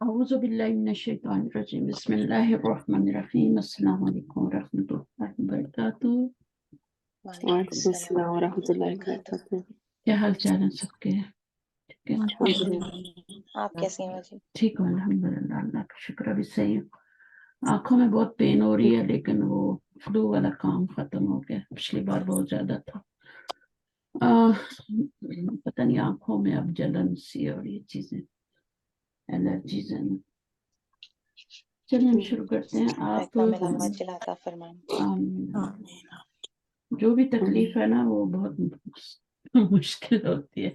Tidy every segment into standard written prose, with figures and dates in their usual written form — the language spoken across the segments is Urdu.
اعوذ باللہ من الشیطان الرجیم بسم اللہ الرحمن الرحیم السلام علیکم ورحمۃ اللہ وبرکاتہ۔ وعلیکم السلام ورحمۃ اللہ وبرکاتہ۔ کیا حال چال ہے سب کے؟ ٹھیک ہے نا؟ آپ کیسے ہیں جی؟ ٹھیک ہوں الحمدللہ، اللہ کا شکر، ابھی صحیح ہوں۔ آنکھوں میں بہت پین ہو رہی ہے لیکن وہ فلو والا کام ختم ہو گیا، پچھلی بار بہت زیادہ تھا۔ پتہ نہیں آنکھوں میں اب جلن سی اور یہ چیزیں الرجیز ہیں۔ چلیے ہم شروع کرتے ہیں۔ آپ عطا فرمائیں۔ جو بھی تکلیف ہے نا وہ بہت مشکل ہوتی ہے،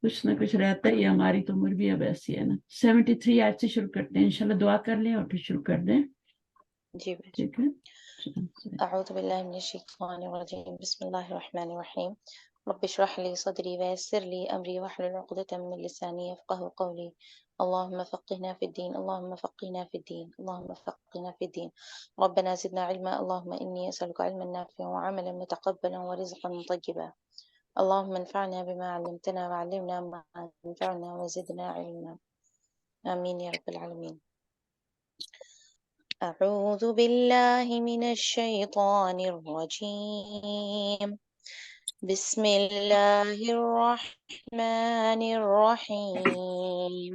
کچھ نہ کچھ رہتا ہی ہے، ہماری تو عمر بھی اب ایسی ہے نا۔ 73 آج سے شروع کرتے ہیں، انشاءاللہ دعا کر لیں اور پھر شروع کر دیں، جی ٹھیک ہے؟ اعوذ باللہ من الشیطان الرجیم، بسم اللہ الرحمن الرحیم۔ رب اشرح لي صدري ويسر لي امري واحلل عقدة من لساني يفقهوا قولي۔ اللهم فقهنا في الدين، اللهم فقهنا في الدين، اللهم فقهنا في الدين۔ ربنا زدنا علما، اللهم اني اسالك علما نافعا وعملا متقبلا ورزقا طيبا۔ اللهم انفعنا بما علمتنا وعلمنا ما ينفعنا وزدنا علما، آمين يا رب العالمين۔ أعوذ بالله من الشيطان الرجيم، بسم الله الرحمن الرحيم۔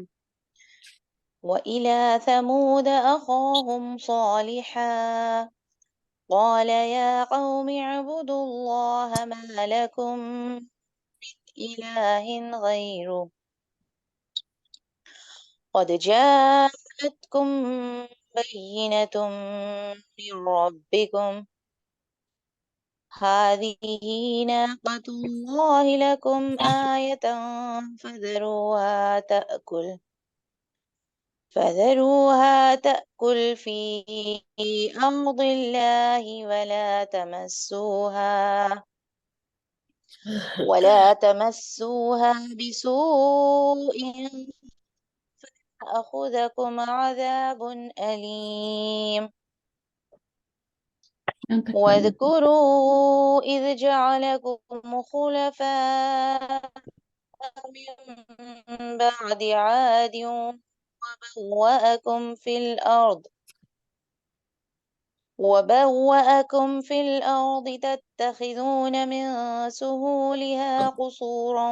وإلى ثمود أخاهم صالحا قال يا قوم اعبدوا الله ما لكم من إله غيره قد جاءتكم بينة من ربكم هذه ناقة الله لكم آية فذروها تأكل في أرض الله ولا تمسوها بسوء فيأخذكم عذاب أليم۔ واذكروا إذ جعلكم خلفاء من بعد عاد وبوأكم في الأرض تتخذون من سهولها قصورا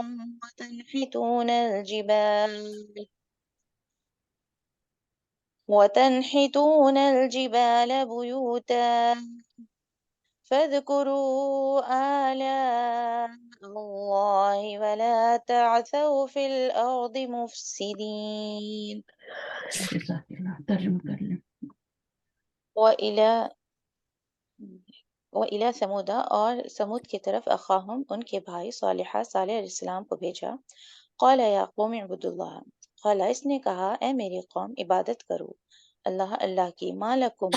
وتنحتون الجبال بيوتا فاذكروا آلاء الله ولا تعثوا في الأرض مفسدين۔ وَإِلَى ثمود، اور سمود کی طرف، اخاہم ان کے بھائی، صالحہ صالح علیہ السلام کو بھیجا۔ قال یا قوم اعبدوا اللہ، قال اس نے کہا اے میری قوم عبادت کرو اللہ اللہ کی، ما لکم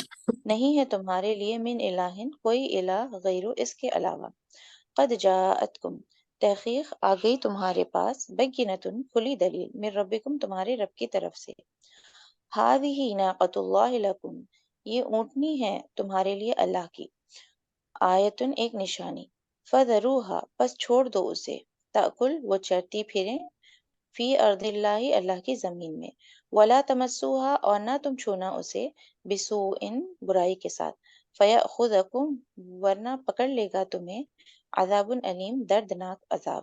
نہیں ہے تمہارے لیے، من الہ کوئی الہ، غیر اس کے علاوہ، قد جاءتکم تحقیق آ گئی تمہارے پاس، بینۃ کھلی دلیل، من ربکم تمہارے رب کی طرف سے، ہذہ ناقۃ اللہ لکم یہ اونٹنی ہے تمہارے لیے اللہ کی، آیتن ایک نشانی، فذروہا پس چھوڑ دو اسے، تأکل وہ چرتی پھریں، فی ارض اللہ اللہ کی زمین میں، ولا تمسوہا اور نہ تم چھونا اسے، بسوء برائی کے ساتھ، فیأخذکم ورنہ پکڑ لے گا تمہیں، عذاب علیم دردناک عذاب۔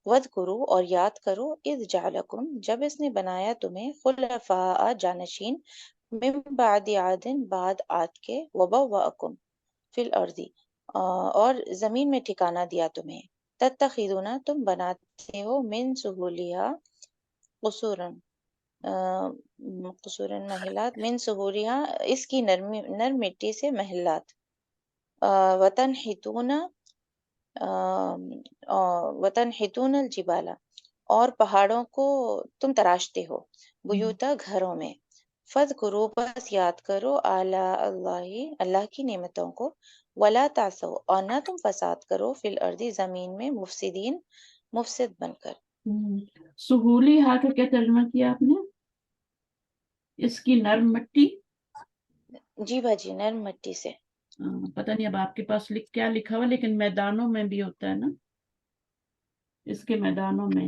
وَاذْکُرُوا اور یاد کرو، اذ جعلکم جب اس نے بنایا تمہیں، خلفاء جانشین، من بعد عاد بعد عاد کے، وبوأکم فی الارض اور زمین میں ٹھکانہ دیا تمہیں، تتخذون تم بناتے ہو، من سہولیہا قصورا محلات، من سہولیہا اس کی نرم مٹی سے محلات، وتنحتون الجبال اور پہاڑوں کو تم تراشتے ہو، بیوتا گھروں میں، فاذکروا بس یاد کرو، آلاء اللہ اللہ کی نعمتوں کو، ولا تعثوا اور نہ تم فساد کرو، فی الارض زمین میں، مفسدین مفسد بن کر۔ سہولی ہا کا کیا ترجمہ کیا آپ نے؟ اس کی نرم مٹی؟ جی باجی نرم مٹی سے۔ پتہ نہیں اب آپ کے پاس کیا لکھا ہوا، لیکن میدانوں میں بھی ہوتا ہے نا، اس کے میدانوں میں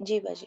جی باجی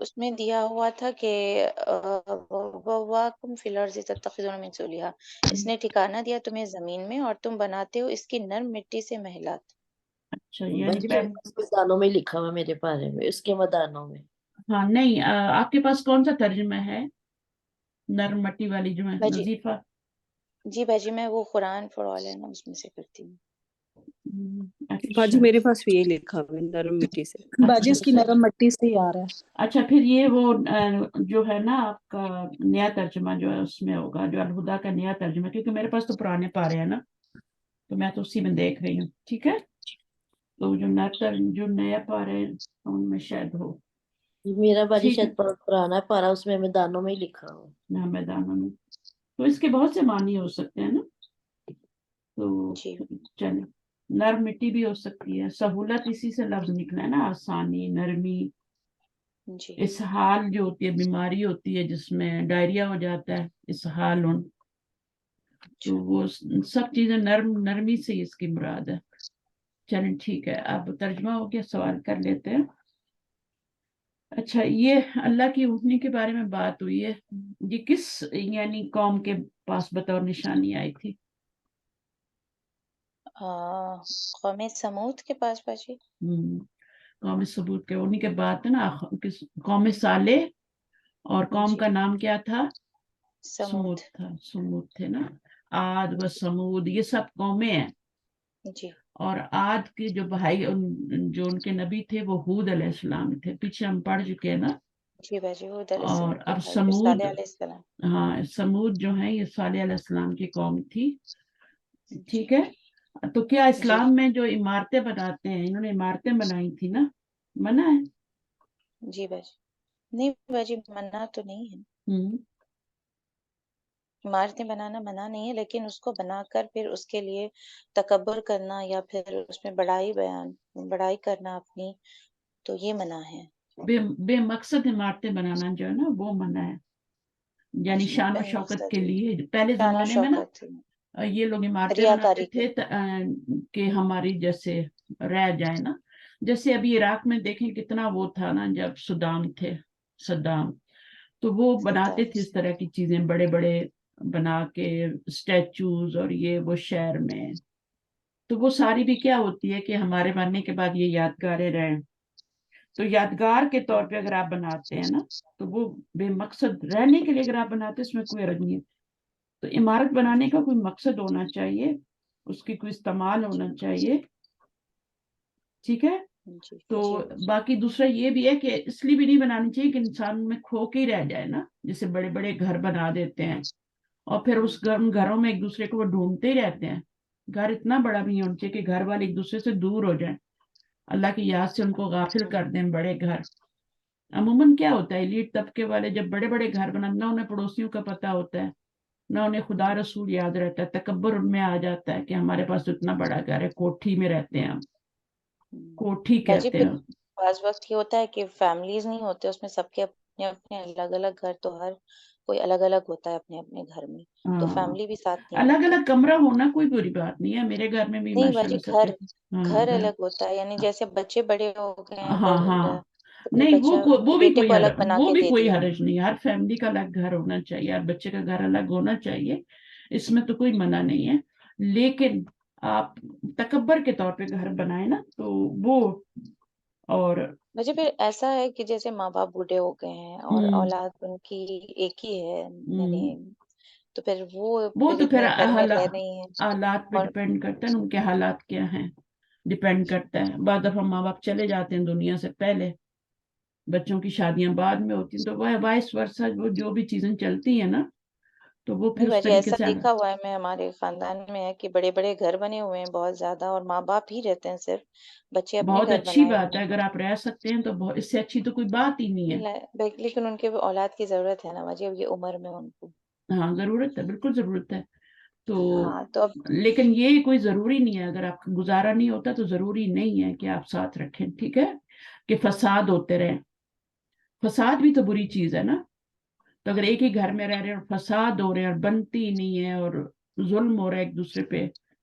اس میں دیا ہوا تھا کہ وَوَّاكُمْ فِي الْأَرْضِ تَتَّخِذُونَ مِن سُبُلِهَا، اس نے ٹھکانہ دیا تمہیں زمین میں اور تم بناتے ہو اس کی نرم مٹی سے محلات. اچھا یعنی باجی میرے پاس میدانوں میں لکھا ہوا میرے بارے میں، اس کے میدانوں میں. ہاں نہیں آپ کے پاس کون سا ترجمہ ہے نرم مٹی والی جو ہے باجی نظیفہ؟ جی باجی میں وہ قرآن فار آل ہے نا اس میں سے کرتی ہوں. اچھا باجی میرے پاس بھی یہی لکھا ہوا ہے نرم مٹی سے. باجی اس کی نرم مٹی سے ہی آ رہا ہے. اچھا پھر یہ وہ جو ہے نا آپ کا نیا ترجمہ جو ہے اس میں ہوگا جو الہدا کا نیا ترجمہ، کیونکہ میرے پاس تو پرانے پارے ہیں نا، تو میں تو اسی میں دیکھ رہی ہوں. ٹھیک ہے، تو جو نیا پارے ہیں ان میں شاید ہو. میرا باجی ٹھیک ہے، شاید پرانا ہے پارا، اس میں میدانوں میں ہی لکھا ہوا. نہ میدانوں میں تو اس کے بہت سے معنی ہو سکتے ہیں نا. تو جی چلیں، نرم مٹی بھی ہو سکتی ہے، سہولت اسی سے لفظ نکلا ہے نا، آسانی، نرمی. جی اسہال جو ہوتی ہے بیماری ہوتی ہے جس میں ڈائریا ہو جاتا ہے، اسہال تو وہ سب چیزیں نرمی سے ہی اس کی مراد ہے. چلیں ٹھیک ہے، اب ترجمہ ہو گیا، سوال کر لیتے ہیں. اچھا یہ اللہ کی اونٹنی کے بارے میں بات ہوئی ہے، یہ کس یعنی قوم کے پاس بطور نشانی آئی تھی؟ قوم سمود کے پاس باجی. قوم ثبوت کے انہی کے بعد ہے نا قوم صالح، اور قوم جی کا نام کیا تھا؟ سمود. تھا، سمود تھے نا. عاد و سمود یہ سب قومیں ہیں. جی اور عاد کے جو بھائی جو ان کے نبی تھے وہ ہود علیہ السلام تھے، پیچھے ہم پڑھ چکے ہیں نا. جی باجی ہود علیہ اور السلام کے اب بھائی پھر سمود، صالح علیہ السلام. ہاں سمود جو ہیں یہ صالح علیہ السلام کی قوم تھی. جی ٹھیک ہے، تو کیا جی اسلام میں جو عمارتیں بناتے ہیں انہوں نے عمارتیں بنائی تھی نا، منع ہے؟ جی باجی نہیں باجی منع تو نہیں ہے، ہوں عمارتیں بنانا منع نہیں ہے، لیکن اس کو بنا کر پھر اس کے لیے تکبر کرنا یا پھر اس میں بڑائی کرنا اپنی، تو یہ منع ہے. بے مقصد عمارتیں بنانا جو ہے نا وہ منع ہے، یعنی جی شان و بے شوکت مقصد کے لیے. پہلے شان و زمانے میں نا شوکت یہ لوگ عمارتیں بناتے ریاکاری کے. تھے کہ ہماری جیسے رہ جائے نا. جیسے ابھی عراق میں دیکھیں کتنا وہ تھا نا جب صدام تو وہ بناتے تھے اس طرح کی چیزیں بڑے بڑے بنا کے اسٹیچوز اور یہ وہ شہر میں. تو وہ ساری بھی کیا ہوتی ہے کہ ہمارے مرنے کے بعد یہ یادگاریں رہیں. تو یادگار کے طور پہ اگر آپ بناتے ہیں نا تو وہ بے مقصد رہنے کے لیے اگر آپ بناتے ہیں اس میں کوئی حرج نہیں ہے. تو عمارت بنانے کا کوئی مقصد ہونا چاہیے، اس کی کوئی استعمال ہونا چاہیے. ٹھیک ہے، جی تو جی باقی دوسرا یہ بھی ہے کہ اس لیے بھی نہیں بنانی چاہیے کہ انسان میں کھو کے ہی رہ جائے نا، جیسے بڑے بڑے گھر بنا دیتے ہیں اور پھر اس گھروں میں ایک دوسرے کو وہ ڈھونڈتے ہی رہتے ہیں. گھر اتنا بڑا بھی نہیں ہونا چاہیے کہ گھر والے ایک دوسرے سے دور ہو جائیں، اللہ کی یاد سے ان کو غافل کر دیں. بڑے گھر عموماً کیا ہوتا ہے ایلیٹ طبقے والے جب بڑے بڑے گھر بناتے نہ انہیں پڑوسیوں کا پتہ ہوتا ہے، نہ انہیں خدا رسول یاد رہتا ہے، تکبر ان میں آ جاتا ہے کہ ہمارے پاس اتنا بڑا گھر ہے، کوٹھی میں رہتے ہیں ہم، کوٹھی باجی کہتے پھر ہیں. بعض وقت یہ ہوتا ہے کہ فیملیز نہیں ہوتے اس میں، سب کے اپنے اپنے الگ الگ گھر، تو ہر کوئی الگ الگ ہوتا ہے اپنے اپنے گھر میں، تو ہاں فیملی بھی ساتھ نہیں الگ ہوتی. الگ کمرہ ہونا کوئی بری بات نہیں ہے، میرے گھر میں بھی نہیں ماشاء باجی اللہ سب گھر کے. ہاں گھر گھر، الگ ہوتا ہے، یعنی جیسے بچے بڑے ہو گئے ہیں ہاں ہاں تو پھر نہیں بچہ وہ بھی بیٹے کوئی کو الگ بنا وہ کے بھی دے کوئی دیا. حرج نہیں. ہر فیملی کا الگ گھر ہونا چاہیے، ہر بچے کا گھر الگ ہونا چاہیے، اس میں تو کوئی منع نہیں ہے. لیکن آپ تکبر کے طور پہ گھر بنائیں نا تو وہ. اور مجھے پھر ایسا ہے کہ جیسے ماں باپ بوڑھے ہو گئے ہیں اور ہم، اولاد ان کی ایک ہی ہے، یعنی ہم، تو پھر وہ وہ تو پھر اتنے گھر میں رہ نہیں ہیں. حالات پہ اور ڈپینڈ کرتا ہے نا، ان کے حالات کیا ہیں ڈپینڈ کرتا ہے. بعض دفعہ ماں باپ چلے جاتے ہیں دنیا سے پہلے، بچوں کی شادیاں بعد میں ہوتی ہیں، تو وہ وائس ورسا وہ جو بھی چیزیں چلتی ہیں نا تو وہ پھر نہیں اس باجی طریقے ایسا سے. دیکھا ہوا ہے میں، ہمارے خاندان میں ہے کہ بڑے بڑے گھر بنے ہوئے ہیں بہت زیادہ، اور ماں باپ ہی رہتے ہیں صرف، بچے اپنے بہت گھر اچھی بنائے بات ہوئے ہے اگر آپ رہ سکتے ہیں تو اس سے اچھی تو کوئی بات ہی نہیں ہے. ہیں، لیکن ان کے اولاد کی ضرورت ہے نا باجی اب یہ عمر میں ان کو. ہاں ضرورت ہے، بالکل ضرورت ہے. تو ہاں تو اب لیکن یہ کوئی ضروری نہیں ہے، اگر آپ کا گزارا نہیں ہوتا تو ضروری نہیں ہے کہ آپ ساتھ رکھیں. ٹھیک ہے، کہ فساد ہوتے رہیں، فساد بھی تو بری چیز ہے نا. تو اگر ایک ہی گھر میں رہ رہے ہیں اور فساد ہو رہے ہیں اور بنتی نہیں ہے اور ظلم ہو رہا ہے ایک دوسرے پہ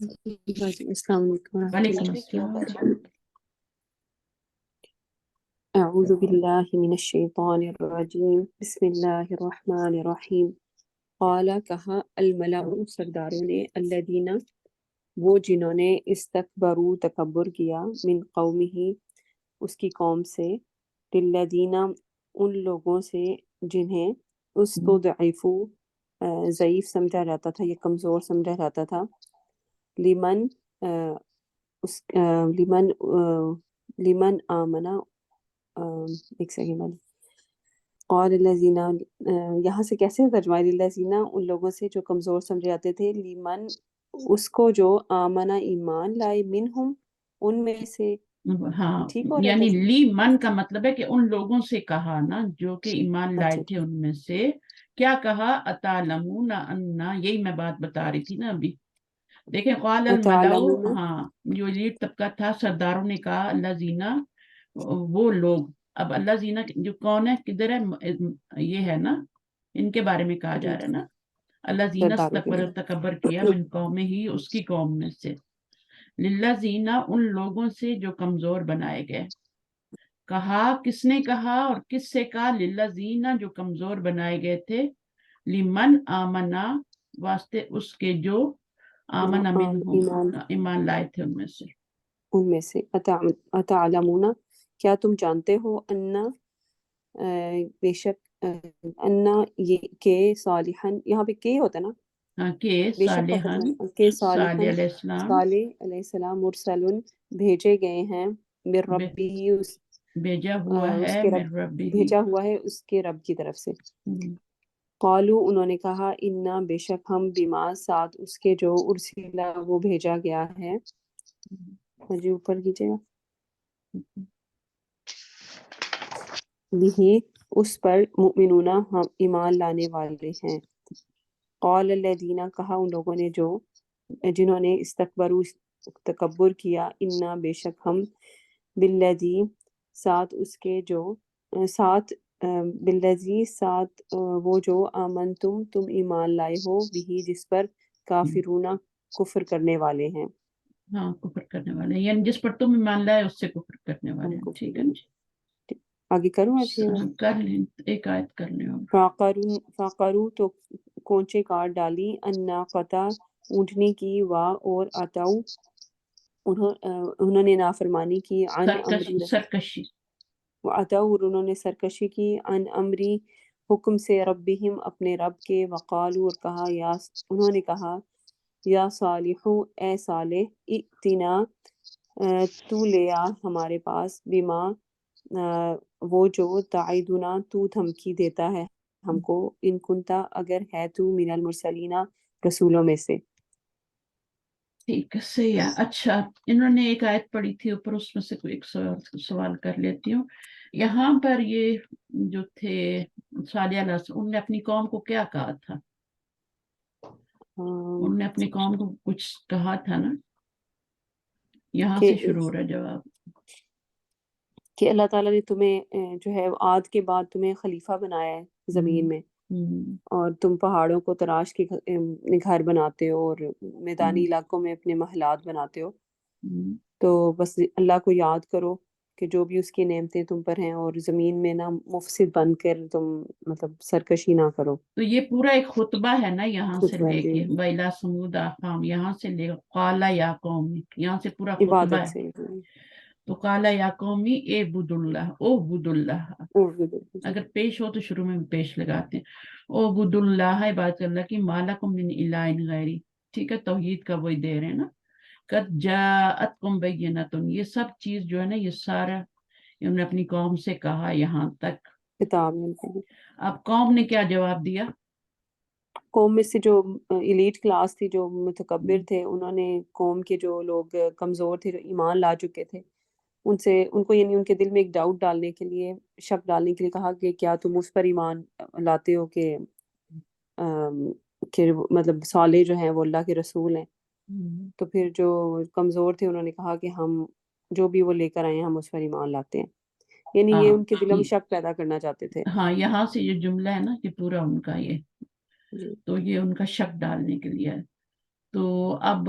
السلام علیکم ورحمۃ وعلیکم بیچ میں کیوں السلام. بچا؟ اعوذ باللہ من الشیطان الرجیم بسم اللہ الرحمن الرحیم. قال کہا الملأ سرداروں نے الذین وہ جنہوں نے استکبروا تکبر کیا من قومہ اس کی قوم سے للذین ان لوگوں سے جنہیں استضعفوا ضعیف سمجھا جاتا تھا یا کمزور سمجھا جاتا تھا لمن لمن آمنا ایک سیکنڈ والی قال الذین یہاں سے کیسے ترجمہ للذین ان لوگوں سے جو کمزور سمجھے جاتے تھے لمن اس کو جو آمنا ایمان لائے منہم ان میں سے. ہاں ٹھیک ہو رہا ہے یعنی ترجمہ؟ لی من کا مطلب ہے کہ ان لوگوں سے کہا نا جو کہ ایمان لائے اچھا تھے ان میں سے. کیا کہا اتعلمون انا، یہی میں بات بتا رہی تھی نا ابھی. دیکھیں قال الملأ، اتعلمون ہاں جو لیڈ طبقہ تھا سرداروں نے کہا اللہ زینا وہ لوگ. اب اللہ زینا جو کون ہے کدھر ہے یہ ہے نا ان کے بارے میں کہا جی جا رہا ہے نا. اللہ زینا سرداروں کے استکبر لیے تکبر کیا من قوم ہی اس کی قوم میں سے للذین ان لوگوں سے جو کمزور بنائے گئے. کہا کس نے کہا اور کس سے کہا للذین جو کمزور بنائے گئے تھے لمن آمنا واسطے اس کے جو آمن ایمان منہم ایمان لائے تھے ان میں سے. ان میں سے اتعلمون کیا تم جانتے ہو انا بے شک انا یہ کہ صالحن یہاں پہ کہ ہوتا ہے نا ہاں کہ بے شک کا صالحن ترجمہ کہ صالح صالحن علیہ السلام صالح علیہ السلام مرسلن بھیجے گئے ہیں من ربی بھیجا ہوا اس ہے کے رب من ربہ. بھیجا ہوا ہے اس کے رب کی طرف سے. قالو انہوں نے کہا انا بے شک ہم بما ساتھ اس کے جو ارسلہ وہ بھیجا گیا ہے. جی اوپر کیجیے گا بھی اس پر مؤمنون ہم ایمان لانے والے ہیں. قال الذین کہا ان لوگوں نے جو جنہوں نے استکبروا تکبر کیا انا بے شک ہم بالذی ساتھ اس کے جو ساتھ بالذی ساتھ وہ جو آمنتم تم ایمان لائے ہو بھی جس پر کافرون کفر کرنے والے ہیں. ہاں کفر کرنے والے یعنی جس پر تم ایمان لائے اس سے کفر کرنے والے ہم ہیں. کفر ٹھیک ہے جی آگے کروں اچھے کر لیں ایک آیت کر لیں. فاقروا تو کونچے کاٹ ڈالی الناقۃ اونٹنی کی اور اتوا انہوں نے نافرمانی کی عن امری سرکشی اتوا اور انہوں نے سرکشی کی عن امری حکم سے ربہم اپنے رب کے وقالوا اور کہا یا انہوں نے کہا یا صالح اے صالح ائتنا تو لے آ ہمارے پاس بما وہ جو تعیدنا تو دھمکی دیتا ہے ہم کو ان کنتا اگر ہے تو من المرسلین رسولوں میں سے. ٹھیک ہے صحیح ہے. اچھا انہوں نے ایک آیت پڑھی تھی اوپر اس میں سے کوئی ایک سوال کر لیتی ہوں. یہاں پر یہ جو تھے صالح علیہ السلام انہوں نے اپنی قوم کو کیا کہا تھا؟ انہوں نے اپنی قوم کو کچھ کہا تھا نا یہاں سے شروع ہو رہا ہے جواب کہ اللہ تعالیٰ نے تمہیں جو ہے عاد کے بعد تمہیں خلیفہ بنایا ہے زمین میں اور تم پہاڑوں کو تراش کے گھر بناتے ہو اور میدانی علاقوں میں اپنے محلات بناتے ہو. تو بس اللہ کو یاد کرو کہ جو بھی اس کی نعمتیں تم پر ہیں اور زمین میں نہ مفسد بن کر تم مطلب سرکشی نہ کرو. تو یہ پورا ایک خطبہ ہے نا یہاں سے خطبہ لے جی کے وَإِلَىٰ ثَمُودَ أَخَاهُمْ یہاں سے لے قَالَ يَا قَوْمِ یہاں سے پورا خطبہ عبادت ہے. سے تو قَالَ يَا قَوْمِ اعْبُدُوا اللَّهَ اعْبُدُوا اللَّهَ اگر پیش ہو تو شروع میں پیش لگاتے ہیں اعْبُدُوا اللَّهَ عبادت اللہ کی مَا لَكُم مِّنْ إِلَٰهٍ غَيْرِهِ. ٹھیک ہے توحید کا وہی دے رہے ہیں نا. قَدْ جَاءَتْكُمْ بَيِّنَةٌ یہ سب چیز جو ہے نا یہ سارا انہوں نے اپنی قوم سے کہا یہاں تک. کتاب اب قوم نے کیا جواب دیا؟ قوم میں سے جو ایلیٹ کلاس تھی جو متکبر تھے انہوں نے قوم کے جو لوگ کمزور تھے جو ایمان لا چکے تھے ان سے ان کو یعنی ان کے دل میں ایک ڈاؤٹ ڈالنے کے لیے شک ڈالنے کے لیے کہا کہ کیا تم اس پر ایمان لاتے ہو کہ مطلب صالح جو ہیں وہ اللہ کے رسول ہیں. تو پھر جو کمزور تھے انہوں نے کہا کہ ہم جو بھی وہ لے کر آئے ہیں ہم اس پر ایمان لاتے ہیں. یعنی یہ ان کے دلوں میں شک پیدا کرنا چاہتے تھے. ہاں یہاں سے یہ جملہ ہے نا کہ پورا ان کا یہ تو یہ ان کا شک ڈالنے کے لیے ہے. تو اب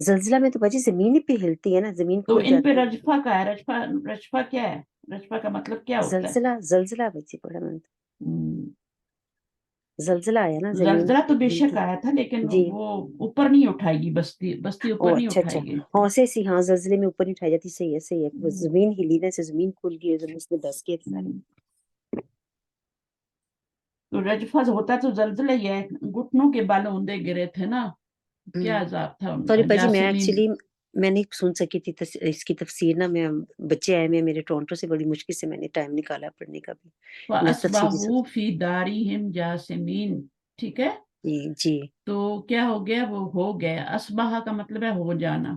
زلزلہ میں تو باجی زمین ہی پہ ہلتی ہے نا، زمین تو کھل ان پہ جاتی ہے. رجفہ کا ہے. رجفہ کیا ہے؟ رجفہ کا مطلب کیا ہوتا ہے؟ زلزلہ باجی پڑھا میں نے. ہم، زلزلہ آیا نا زمین زلزلہ تو بے شک ہلتی. آیا تھا، لیکن جی. وہ اوپر نہیں اٹھائے گی، بستی اوپر او نہیں اچھا اچھا. اٹھائے گی. ہاں ایسے ہاں زلزلے میں اوپر نہیں اٹھائی جاتی. صحیح ہے صحیح ہے. وہ ہم، زمین ہلی نا، سے زمین کھل گئی، زمین اس میں دس گئے سارے. ہم. تو رجفہ ہوتا تو زلزلہ ہی ہے. گھٹنوں کے بال اوندے گرے تھے نا، کیا عذاب تھا ان سوری کا. باجی، میں جاسمین ایکچولی میں نہیں سن سکی تھی اس کی تفسیر نا. میں بچے آئے میں میرے ٹورنٹو سے، بڑی مشکل سے میں نے ٹائم نکالا پڑھنے کا بھی. میں تفسیر فَأَصْبَحُوا فِي دَارِهِمْ جَاثِمِينَ. ٹھیک ہے. جی جی تو کیا ہو گیا؟ وہ ہو گیا. اصبح کا مطلب ہے ہو جانا.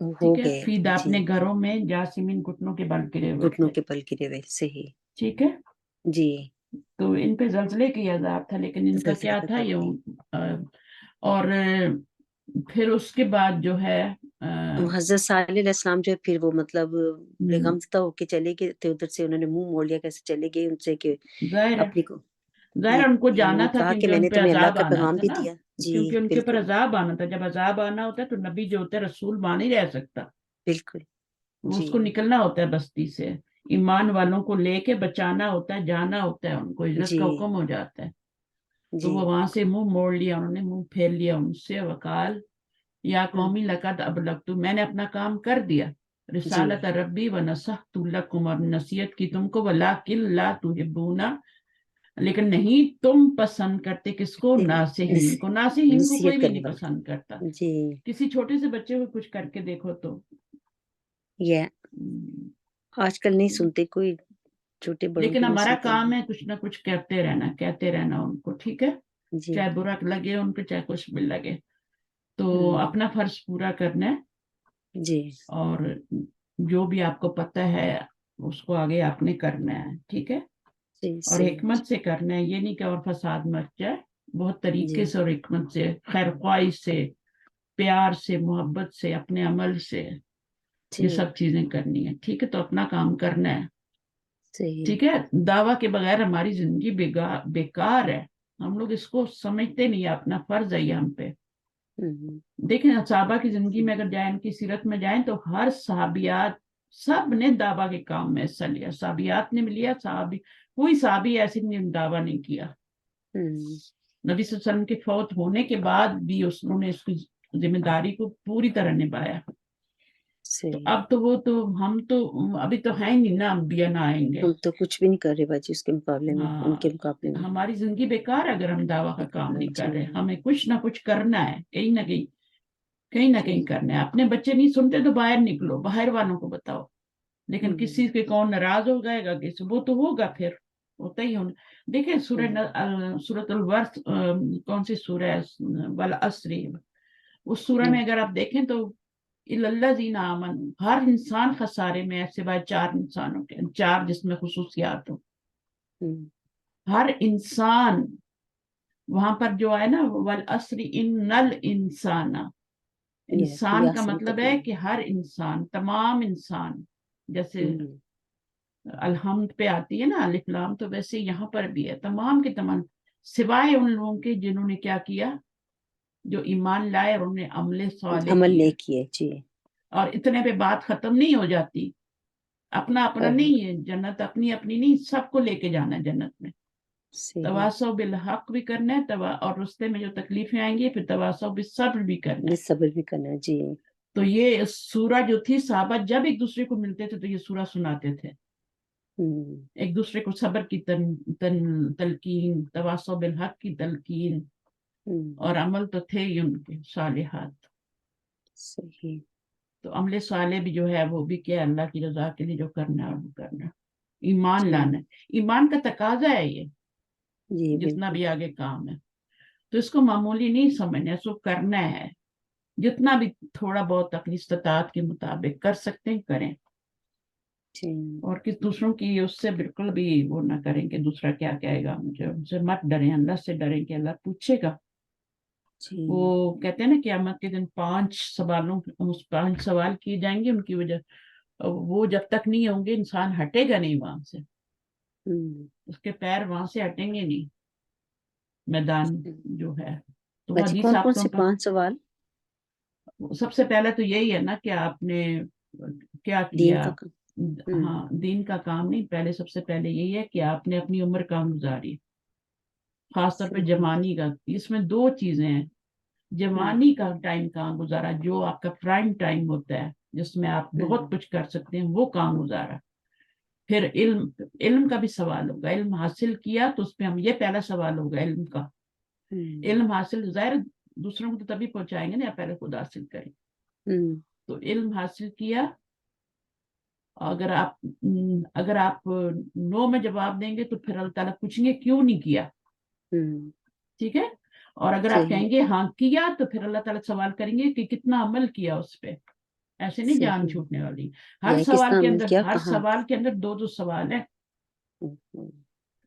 ہو ٹھیک ہے. گئے. فیدا جی اپنے گھروں میں، جاسمین گھٹنوں کے بل گرے ہوئے گھٹنوں تھے. کے پل گرے ہوئے. صحیح. ٹھیک ہے. جی. تو ان پہ زلزلے کی عذاب تھا، لیکن ان کا زلزلے کیا کا تھا تھا. اور پھر اس کے بعد جو ہے حضرت صالح علیہ السلام جو ہے پھر وہ مطلب غم زدہ ہو کے چلے گئے تھے ادھر سے. انہوں نے منہ موڑ لیا، کیسے چلے گئے ان سے کہ ظاہر اپنی کو ظاہر ان کو انہوں جانا نے تھا، کہا کہ کیونکہ میں ان نے پہ تمہیں اللہ عذاب کا آنا پیغام تھا بھی نا. دیا. جی کیونکہ ان کے اوپر بالکل عذاب آنا تھا. جب عذاب آنا ہوتا ہے تو نبی جو ہوتا ہے رسول مان ہی رہ سکتا. بالکل. اس جی کو نکلنا ہوتا ہے بستی سے. ایمان والوں کو لے کے بچانا ہوتا ہے، جانا ہوتا ہے. ان کو ہجرت جی کا حکم ہو جاتا ہے. تو جی وہ وہاں سے منہ موڑ لیا، انہوں نے منہ پھیر لیا ان سے. وقال یا قومی لقد ابلغت، میں نے اپنا کام کر دیا. جی رسالت ربی و نصحت لکم، اور نصیحت کی تم کو. ولکن لا تحبون، لیکن نہیں تم پسند کرتے. کس کو؟ ناصحین کو. ناصحین کو کوئی نصیحت بھی کرنے نہیں والے. پسند کرتا. جی کسی چھوٹے سے بچے کو کچھ کر کے دیکھو تو یہ آج کل نہیں سنتے کوئی، چھوٹے بڑوں لیکن کی نہیں ہمارا سنتے. کام ہے کچھ نہ کچھ کہتے رہنا ان کو. ٹھیک ہے. جی چاہے برا لگے ان کو، چاہے کچھ بھی لگے. تو اپنا فرض پورا کرنا ہے، جی اور جو بھی آپ کو پتہ ہے اس کو آگے آپ نے کرنا ہے. ٹھیک ہے. جی اور صحیح. حکمت سے کرنا ہے. یہ نہیں کہ اور فساد مچ جائے. بہت طریقے جی سے اور حکمت سے، خیر خواہی سے، پیار سے، محبت سے، اپنے عمل سے جی یہ سب چیزیں کرنی ہے. ٹھیک ہے. تو اپنا کام کرنا ہے. صحیح. ٹھیک ہے. دعویٰ کے بغیر ہماری زندگی بیکار ہے. ہم لوگ اس کو سمجھتے نہیں. اپنا فرض ہے یہ ہم پہ. دیکھیں صحابہ کی زندگی میں اگر جائیں، ان کی سیرت میں جائیں، تو ہر صحابیات سب نے دعویٰ کے کام میں حصہ لیا. صحابیات نے بھی لیا. کوئی صحابی ایسی نہیں دعویٰ نہیں کیا. نبی صلی اللہ علیہ وسلم کے فوت ہونے کے بعد بھی انہوں نے اس کی ذمہ داری کو پوری طرح نبھایا. تو صحیح. اب تو وہ تو ہم تو ابھی تو ہیں نہیں نا، انبیاء نہ آئیں گے. ہم تو کچھ بھی نہیں کر رہے باجی اس کے مقابلے میں، ان ہاں، کے مقابلے میں. ہماری زندگی بیکار ہے اگر ہم دعویٰ کا کام نہیں کر رہے. جی ہمیں کچھ نہ کچھ کرنا ہے، کہیں نہ جی کہیں کرنا ہے. اپنے بچے نہیں سنتے تو باہر نکلو، باہر والوں کو بتاؤ. لیکن کسی کے کون ناراض ہو جائے گا کسی، وہ تو ہوگا، پھر ہوتا ہی ہونا. دیکھیں سورۃ الورث، کون سی سورہ ہے؟ والعصر. اس سورہ میں اگر آپ دیکھیں تو الذین آمنوا، ہر انسان خسارے میں ہے سوائے 4 انسانوں کے. 4 جس میں خصوصیات ہوں. ہر انسان وہاں پر جو ہے نا، والعصر ان الانسان، انسان کا مطلب ہے کہ ہر انسان، تمام انسان. جیسے الحمد پہ آتی ہے نا الف لام، تو ویسے یہاں پر بھی ہے تمام کے تمام، سوائے ان لوگوں کے جنہوں نے کیا کیا، جو ایمان لائے اور انہوں نے عمل صالح عمل کیا. نہیں کیے. جی اور اتنے پہ بات ختم نہیں ہو جاتی. اپنا اپنا نہیں ہے جنت، اپنی اپنی نہیں، سب کو لے کے جانا ہے جنت میں. صحیح. تواصو بالحق بھی کرنا ہے، اور رستے میں جو تکلیفیں آئیں گی پھر تواصو بالصبر بھی کرنا ہے. صبر بھی کرنا ہے. جی تو یہ سورہ جو تھی، صحابہ جب ایک دوسرے کو ملتے تھے تو یہ سورہ سناتے تھے. ایک دوسرے کو صبر کی تلقین، تواصو بالحق کی تلقین، اور عمل تو تھے ہی ان کے صالحات. صحیح. تو عمل صالح بھی جو ہے وہ بھی کیا، اللہ کی رضا کے لیے جو کرنا ہے وہ کرنا ہے. ایمان لانا ہے. ایمان کا تقاضا ہے یہ، جی جتنا بالکل. بھی آگے کام ہے. تو اس کو معمولی نہیں سمجھنا، اس کو کرنا ہے. جتنا بھی تھوڑا بہت اپنی استطاعت کے مطابق کر سکتے ہیں کریں. جی اور کس دوسروں کی اس سے بالکل بھی وہ نہ کریں کہ دوسرا کیا کہے گا مجھے. ان سے مت ڈریں، اللہ سے ڈریں کہ اللہ پوچھے گا. جی وہ کہتے ہیں نا قیامت کے دن 5 سوال کیے جائیں گے. ان کی وجہ وہ جب تک نہیں ہوں گے انسان ہٹے گا نہیں وہاں سے. اس کے پیر وہاں سے ہٹیں گے نہیں، میدان جو ہے. تو بچے حدیث کون آپ کون تو سے 5 سوال؟ سب سے پہلے تو یہی ہے نا کہ آپ نے کیا دین کیا. کا کام. ہاں دین کا کام نہیں، پہلے سب سے پہلے یہی ہے کہ آپ نے اپنی عمر کام گزاری، خاص طور پہ صحیح. جوانی کا. اس میں دو چیزیں ہیں، جوانی کا ٹائم کام گزارا جو آپ کا پرائم ٹائم ہوتا ہے جس میں آپ بہت کچھ کر سکتے ہیں، وہ کام گزارا. پھر علم کا بھی سوال ہوگا، علم حاصل کیا تو اس پہ ہم، یہ پہلا سوال ہوگا علم کا. علم حاصل ظاہر دوسروں کو تو تبھی پہنچائیں گے نا، پہلے خود حاصل کریں. تو علم حاصل کیا، اگر آپ نو میں جواب دیں گے تو پھر اللہ تعالیٰ پوچھیں گے کیوں نہیں کیا. ٹھیک ہے. اور اگر آپ صحیح. کہیں گے ہاں کیا تو پھر اللہ تعالیٰ سوال کریں گے کہ کتنا عمل کیا اس پہ. ایسے نہیں جان صحیح. چھوٹنے والی. یا کس طرح عمل کیا، ہر کہاں. سوال کے اندر دو دو سوال ہے.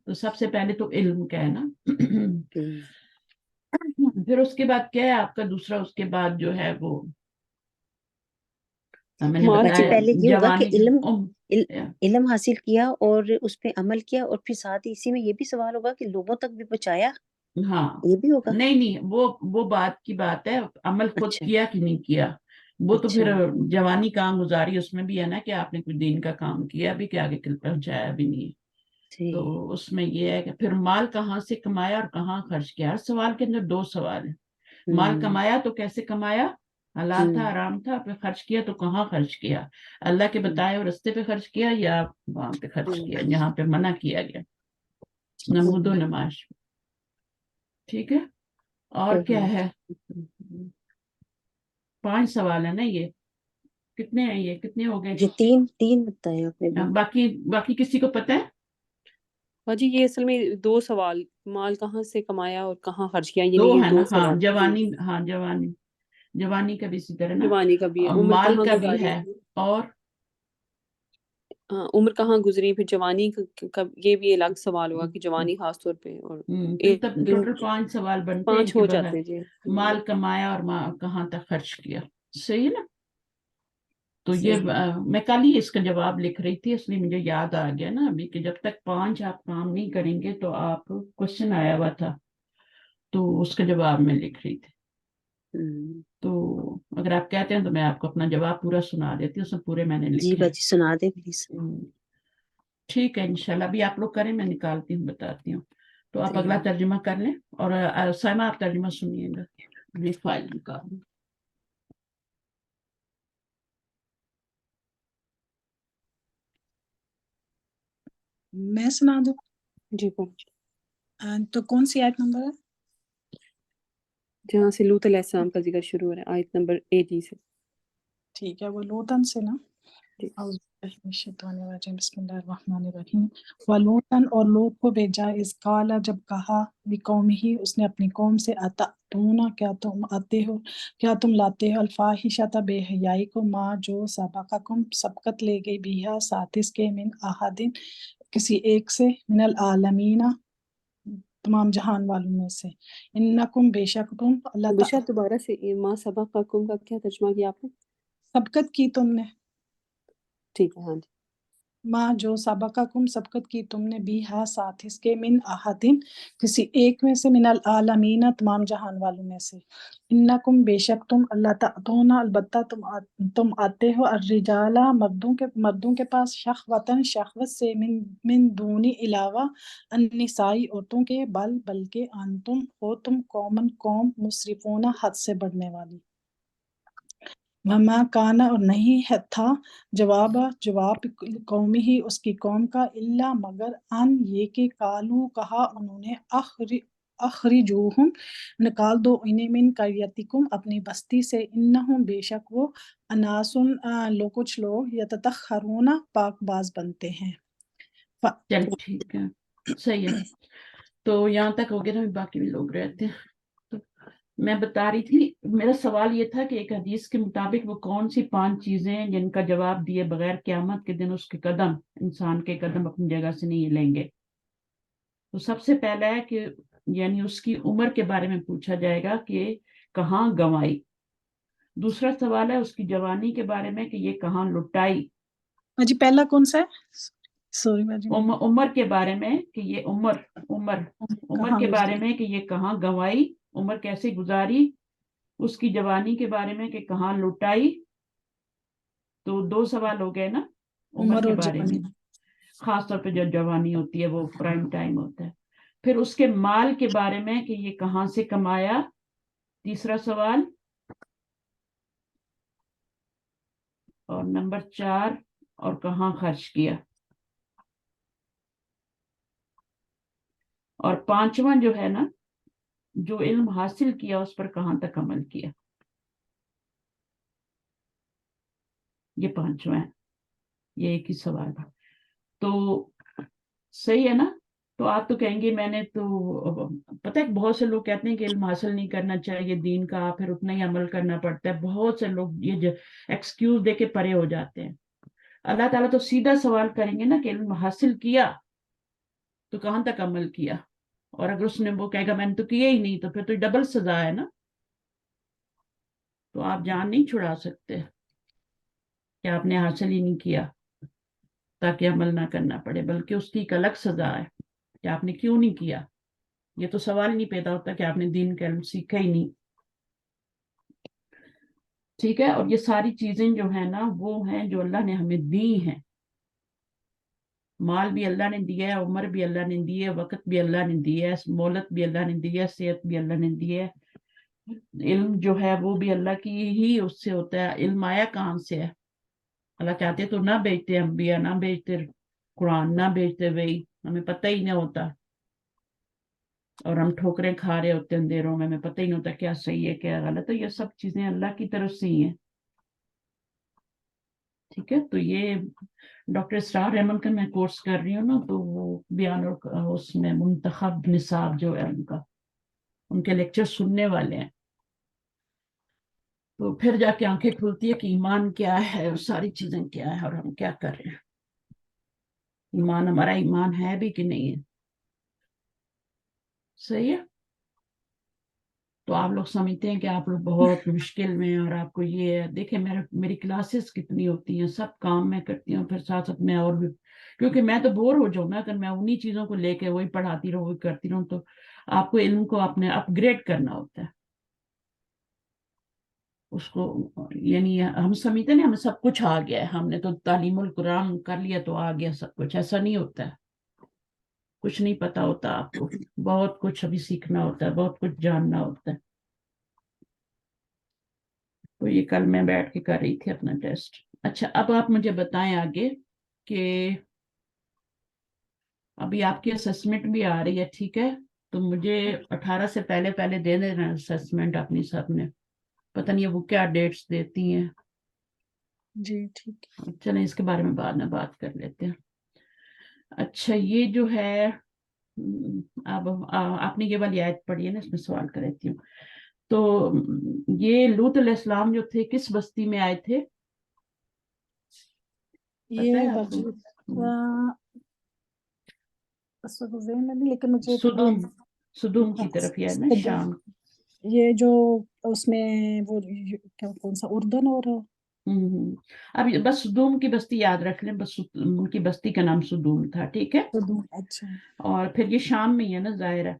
تو سب سے پہلے تو علم کا ہے نا. پھر اس کے بعد کیا ہے آپ کا دوسرا، اس کے بعد جو ہے وہ میں نے مال بچے بتایا پہلے یہ ہوگا کہ جوانی. علم حاصل کیا اور اس پہ عمل کیا، اور پھر ساتھ ہی اسی میں یہ بھی سوال ہوگا کہ لوگوں تک بھی پہنچایا، ہاں یہ بھی ہوگا. نہیں وہ بات کی بات ہے، عمل خود اچھا. کیا کہ نہیں کیا. وہ تو اچھا. پھر جوانی کام گزاری، اس میں بھی ہے نا کہ آپ نے کوئی دین کا کام کیا بھی کہ آگے کل پہنچایا بھی نہیں. تو صحیح. اس میں یہ ہے کہ پھر مال کہاں سے کمایا اور کہاں خرچ کیا. ہر سوال کے اندر دو سوال ہیں. مال کمایا تو کیسے کمایا، حلال تھا آرام تھا. پھر خرچ کیا تو کہاں خرچ کیا، اللہ کے بتائے ہوئے رستے پہ خرچ کیا یا وہاں پہ خرچ کیا جہاں پہ منع کیا گیا، نمود و نمائش. ٹھیک ہے. اور کیا ہے، 5 سوال ہے نا. یہ کتنے ہیں، یہ کتنے ہو گئے. یہ تین بتائے آپ نے بھی. باقی کسی کو پتہ ہے. ہاں جی، یہ اصل میں 2 سوال، مال کہاں سے کمایا اور کہاں خرچ کیا، یعنی دو یہ ہے 2 نا. ہاں سوال. جوانی، ہاں جوانی کا بھی اسی طرح نا. جوانی کا بھی ہے، عمر مال کہاں کا بھی گزاری، ہے. اور ہاں عمر کہاں گزری، پھر جوانی کا یہ بھی الگ سوال ہوگا کہ جوانی خاص طور پہ، اور پھر تب علم. ٹوٹل 5 سوال بنتے ہیں ان 5 کے ہو بغیر. جاتے ہیں جی. مال کمایا اور کہاں تک خرچ کیا. صحیح ہے نا. تو یہ صحیح. میں کل ہی اس کا جواب لکھ رہی تھی، اس لیے مجھے یاد آ گیا نا ابھی کہ جب تک 5 آپ کام نہیں کریں گے تو آپ کوشچن آیا ہوا تھا تو اس کا جواب میں لکھ رہی تھی. تو اگر آپ کہتے ہیں تو میں آپ کو اپنا جواب پورا سنا دیتی ہوں، اس میں پورے میں نے جی لکھے. باجی سنا دیں پلیز. ٹھیک ہے انشاءاللہ. ابھی آپ لوگ کریں، میں نکالتی ہوں، بتاتی ہوں. تو آپ اگلا ترجمہ کر لیں، اور سائمہ آپ ترجمہ سنیے گا. اپنی فائل نکالوں. میں سنا دوں. جی تو کون سی آیت نمبر ہے؟ جہاں سے لوط علیہ السلام کا ذکر شروع ہو رہا ہے، آیت نمبر 80 سے. ٹھیک ہے، وہ لوطن سے نا. جی. اعوذ باللہ من الشیطان الرجیم، بسم اللہ الرحمن الرحیم. ولوطن، اور لوط کو بھیجا، اذ قال، جب کہا، لقومہ، اس نے اپنی قوم سے، اتأتون، کیا تم آتے ہو، کیا تم لاتے ہو، الفاحشۃ، بے حیائی کو، ما جو سبقکم، سبقت لے گئی، بیہا، ساتھ اس کے، من احد، کسی ایک سے، من العالمین، تمام جہان والوں میں سے، انکم، بے شک تم، اللہ بشا دوبارہ سے، ما سبقکم کا کیا ترجمہ کیا آپ نے؟ سبقت کی تم نے، ٹھیک ہے. ہاں جی. ماں جو سبقکم، سبقت کی تم نے، بھی ہا، ساتھ اس کے، من احدن، کسی ایک میں سے، من العالمین، تمام جہان والوں میں سے، انکم، بے شک تم، اللہ تعتون، البتہ تم آتے ہو، الرجال، مردوں کے پاس، شہوتاً، شہوت سے، من دونی، علاوہ، النسائی، عورتوں کے، بلکہ انتم ہو تم، قوم، مسرفون، حد سے بڑھنے والی. وما کانا، اور نہیں تھا، جواب قومی ہی، اس کی قوم کا، الا، مگر، ان، یہ کہ، قالو، کہا انہوں نے، اخرجوہم، نکال دو انہیں، من قریتکم، اپنی بستی سے، انہم، بے شک وہ، اناسن، کچھ لوگ، یتطہرون، پاک باز بنتے ہیں. چل ٹھیک ہے، صحیح ہے. تو یہاں تک ہو گیا نا، باقی بھی لوگ رہتے ہیں. تو میں بتا رہی تھی، میرا سوال یہ تھا کہ ایک حدیث کے مطابق وہ کون سی 5 چیزیں ہیں جن کا جواب دیے بغیر قیامت کے دن اس کے قدم، انسان کے قدم اپنی جگہ سے نہیں ہلیں گے. تو سب سے پہلا ہے کہ یعنی اس کی عمر کے بارے میں پوچھا جائے گا کہ کہاں گنوائی. دوسرا سوال ہے اس کی جوانی کے بارے میں کہ یہ کہاں لٹائی. جی پہلا کون سا ہے؟ سوری باجی. عمر کے بارے میں کہ یہ عمر کہاں کے بارے گزری؟ میں کہ یہ کہاں گنوائی، عمر کیسے گزاری. اس کی جوانی کے بارے میں کہ کہاں لٹائی، تو 2 سوال ہو گئے نا عمر عمر کے اور بارے میں، جوانی۔ خاص طور پہ جب جوانی ہوتی ہے وہ پرائم ٹائم ہوتا ہے۔ پھر اس کے مال کے بارے میں کہ یہ کہاں سے کمایا، تیسرا سوال، اور نمبر 4 اور کہاں خرچ کیا، اور 5واں جو ہے نا جو علم حاصل کیا اس پر کہاں تک عمل کیا، یہ 5واں ہے، یہ ایک ہی سوال ہے۔ تو صحیح ہے نا؟ تو آپ تو کہیں گے میں نے تو پتہ ہے بہت سے لوگ کہتے ہیں کہ علم حاصل نہیں کرنا چاہیے دین کا، پھر اتنا ہی عمل کرنا پڑتا ہے، بہت سے لوگ یہ ایکسکیوز دے کے پرے ہو جاتے ہیں۔ اللہ تعالیٰ تو سیدھا سوال کریں گے نا کہ علم حاصل کیا تو کہاں تک عمل کیا، اور اگر اس نے وہ کہے گا میں نے تو کیا ہی نہیں تو پھر تو ڈبل سزا ہے نا، تو آپ جان نہیں چھڑا سکتے کہ آپ نے حاصل ہی نہیں کیا تاکہ عمل نہ کرنا پڑے، بلکہ اس کی ایک الگ سزا ہے کہ آپ نے کیوں نہیں کیا۔ یہ تو سوال نہیں پیدا ہوتا کہ آپ نے دین کا علم سیکھا ہی نہیں، ٹھیک ہے۔ اور یہ ساری چیزیں جو ہیں نا وہ ہیں جو اللہ نے ہمیں دی ہیں، مال بھی اللہ نے دیا ہے، عمر بھی اللہ نے دی ہے، وقت بھی اللہ نے دی ہے، مولت بھی اللہ نے دی ہے، صحت بھی اللہ نے دی ہے، علم جو ہے وہ بھی اللہ کی ہی اس سے ہوتا ہے۔ علم آیا کہاں سے ہے؟ اللہ چاہتے تو نہ بیچتے انبیاء، نہ بیچتے قرآن، نہ بیچتے وہی، ہمیں پتہ ہی نہیں ہوتا، اور ہم ٹھوکریں کھا رہے ہوتے ہیں اندھیروں میں، ہمیں پتہ ہی نہیں ہوتا کیا صحیح ہے کیا غلط ہے۔ یہ سب چیزیں اللہ کی طرف سے ہی ہیں، ٹھیک ہے۔ تو یہ ڈاکٹر اسرار احمد کا میں کورس کر رہی ہوں نا، تو وہ بیان اور اس میں منتخب نصاب جو ہے ان کا، ان کے لیکچر سننے والے ہیں، تو پھر جا کے آنکھیں کھلتی ہے کہ ایمان کیا ہے اور ساری چیزیں کیا ہے اور ہم کیا کر رہے ہیں، ایمان ہمارا ایمان ہے بھی کہ نہیں ہے، صحیح ہے۔ تو آپ لوگ سمجھتے ہیں کہ آپ لوگ بہت مشکل میں ہیں اور آپ کو یہ ہے، دیکھیں میری کلاسز کتنی ہوتی ہیں، سب کام میں کرتی ہوں، پھر ساتھ ساتھ میں اور بھی، کیونکہ میں تو بور ہو جاؤں نا اگر میں انہی چیزوں کو لے کے وہی پڑھاتی رہوں وہی کرتی رہوں، تو آپ کو علم کو اپنے اپ گریڈ کرنا ہوتا ہے اس کو، یعنی ہم سمجھتے ہیں ہمیں سب کچھ آ گیا ہے، ہم نے تو تعلیم القرآن کر لیا تو آ گیا سب کچھ، ایسا نہیں ہوتا ہے، کچھ نہیں پتا ہوتا آپ کو، بہت کچھ ابھی سیکھنا ہوتا ہے، بہت کچھ جاننا ہوتا ہے۔ تو یہ کل میں بیٹھ کے کر رہی تھی اپنا ٹیسٹ۔ اچھا اب آپ مجھے بتائیں آگے کہ ابھی آپ کی اسسمنٹ بھی آ رہی ہے، ٹھیک ہے، تو مجھے 18 سے پہلے پہلے دے دینا اسسمنٹ اپنی سب نے، پتہ نہیں وہ کیا ڈیٹس دیتی ہیں، جی ٹھیک ہے۔ چلیں اس کے بارے میں بعد میں بات کر لیتے ہیں۔ اچھا یہ جو ہے اب آپ نے یہ والی آیت پڑھی ہے نا، اس میں سوال کر رہتی ہوں، تو یہ لوط علیہ السلام جو تھے کس بستی میں آئے تھے پتہ ہے یہ آپ کو؟ اس وقت ذہن میں نہیں، لیکن مجھے سدوم کی طرف ہی ہے نا، شام۔ یہ جو اس میں وہ کون سا اردن اور اب بس سدوم کی بستی یاد رکھ لیں، بس ان کی بستی کا نام سدوم تھا، ٹھیک ہے، اردن، اچھا اور پھر یہ شام میں ہی ہے نا ظاہر ہے۔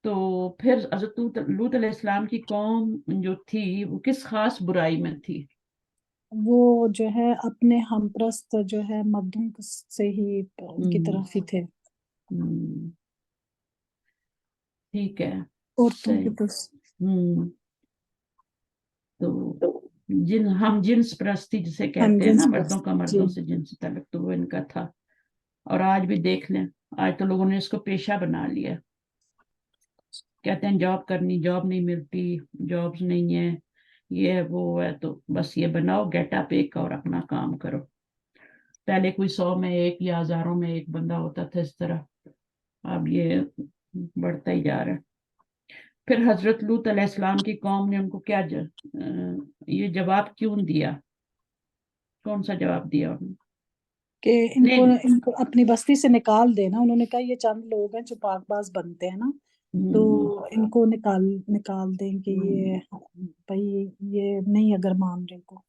تو پھر حضرت لوط علیہ السلام کی قوم جو تھی وہ کس خاص برائی میں تھی؟ وہ جو ہے اپنے ہم پرست جو ہے مردوں سے ہی ان کی طرف ہی تھے، ٹھیک ہے، عورتوں صحیح۔ کی طرف۔ تو ہم جنس پرستی جسے ہم کہتے ہیں نا، جنس مردوں پرست، کا جی مردوں سے جنس تعلق، تو وہ ان کا تھا، اور آج بھی دیکھ لیں آج تو لوگوں نے اس کو پیشہ بنا لیا، کہتے ہیں جاب کرنی، جاب نہیں ملتی، جابز نہیں ہے، یہ ہے وہ ہے، تو بس یہ بناؤ گیٹ اپ ایک اور اپنا کام کرو۔ پہلے کوئی 100 میں ایک یا ہزاروں میں ایک بندہ ہوتا تھا اس طرح، اب یہ بڑھتا ہی جا رہا ہے۔ پھر حضرت لوط علیہ السلام کی قوم نے ان کو کیا یہ جواب کیوں دیا، کون سا جواب دیا انہوں کہ ان نے؟ کو اپنی بستی سے نکال دینا، انہوں نے کہا یہ چند لوگ ہیں جو پاک باز بنتے ہیں نا، تو ان کو نکال دیں کہ یہ بھائی یہ نہیں اگر مان رہے کو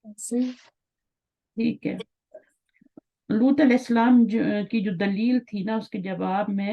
ایسے۔ ٹھیک ہے، لوط علیہ السلام کی جو دلیل تھی نا اس کے جواب میں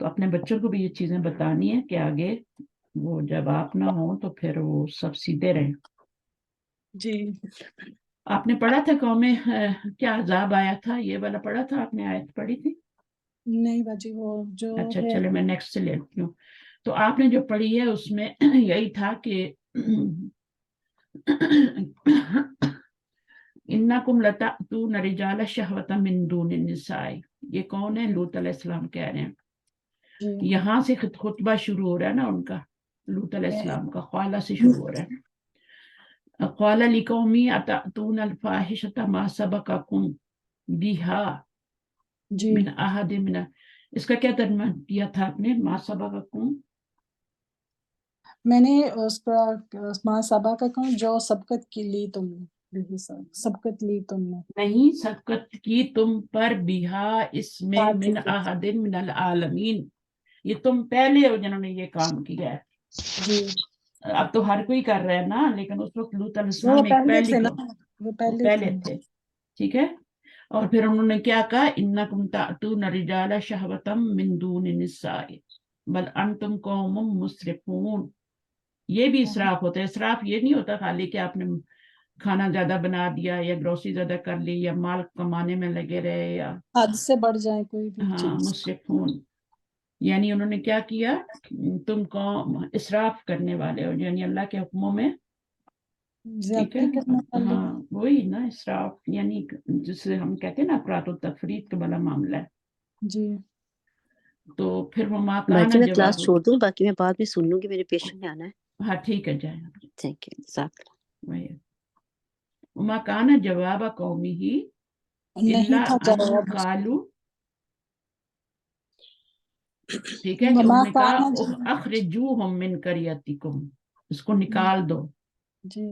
تو اپنے بچوں کو بھی یہ چیزیں بتانی ہے کہ آگے وہ جب آپ نہ ہو تو پھر وہ سب سیدھے رہیں. جی آپ نے پڑھا تھا قوم کیا عذاب آیا تھا، یہ والا پڑھا تھا آپ نے، آیت پڑھی تھی؟ نہیں باجی، وہ جو اچھا ہے چلے میں نیکسٹ سے لیتی ہوں. تو آپ نے جو پڑھی ہے اس میں یہی تھا کہ انکم لتأتون رجال شہوۃ من دون النساء. یہ کون ہے؟ لوط علیہ السلام کہہ رہے ہیں. جی یہاں سے خطبہ شروع ہو رہا ہے نا ان کا، لوط علیہ السلام کا قال سے شروع ہو رہا ہے. قال لقومی اتأتون الفاحشۃ ما سبقکم بها جی من احد من. اس کا کیا ترجمہ کیا تھا آپ نے؟ ما سبقکم، میں نے اس کا ماں سبا کا کہوں جو سبقت کی لی تم نے، سبقت لی تم نے، نہیں سبقت کی تم پر بہا اس میں ساتھ من ہی احد من العالمین. یہ تم پہلے ہو جنہوں نے یہ کام کیا ہے. جی اب تو ہر کوئی کر رہا ہے نا، لیکن اس وقت لوط علیہ وہ السلام ایک پہلے پہلی تھے نا، کو وہ وہ پہلے تھے. ٹھیک ہے. اور پھر انہوں نے کیا کہا؟ انکم تأتون الرجال شہوۃ من دون النساء بل انتم قوم مسرفون. یہ بھی اسراف ہوتا ہے. اسراف یہ نہیں ہوتا خالی کہ آپ نے کھانا زیادہ بنا دیا یا گروسری زیادہ کر لی یا مال کمانے میں لگے رہے یا حد سے بڑھ جائے کوئی بھی ہاں چیز. مسرفون. یعنی انہوں نے کیا کیا؟ تم قوم اسراف کرنے والے ہو، یعنی اللہ کے حکموں میں. ٹھیک ہے. زیادتی کرنے والے. ہاں وہی نا اسراف، یعنی جسے ہم کہتے ہیں نا افراط و تفریط کا بڑا معاملہ ہے. جی تو پھر وہ باقی ماکانہ میں جواب. کلاس چھوڑ دوں، باقی میں بعد میں سن لوں گی، میرے پیشنٹ نے آنا ہے. ہاں ٹھیک ہے جائیں. تھینک یو، جزاک اللہ. وہی ماکانہ جواب قومی ہی نہیں تھا اللہ ان جواب. قالو. ٹھیک ہے کہ وما انہوں نے کان کہا اخرجوہم من قریتکم، اس کو نکال دو جی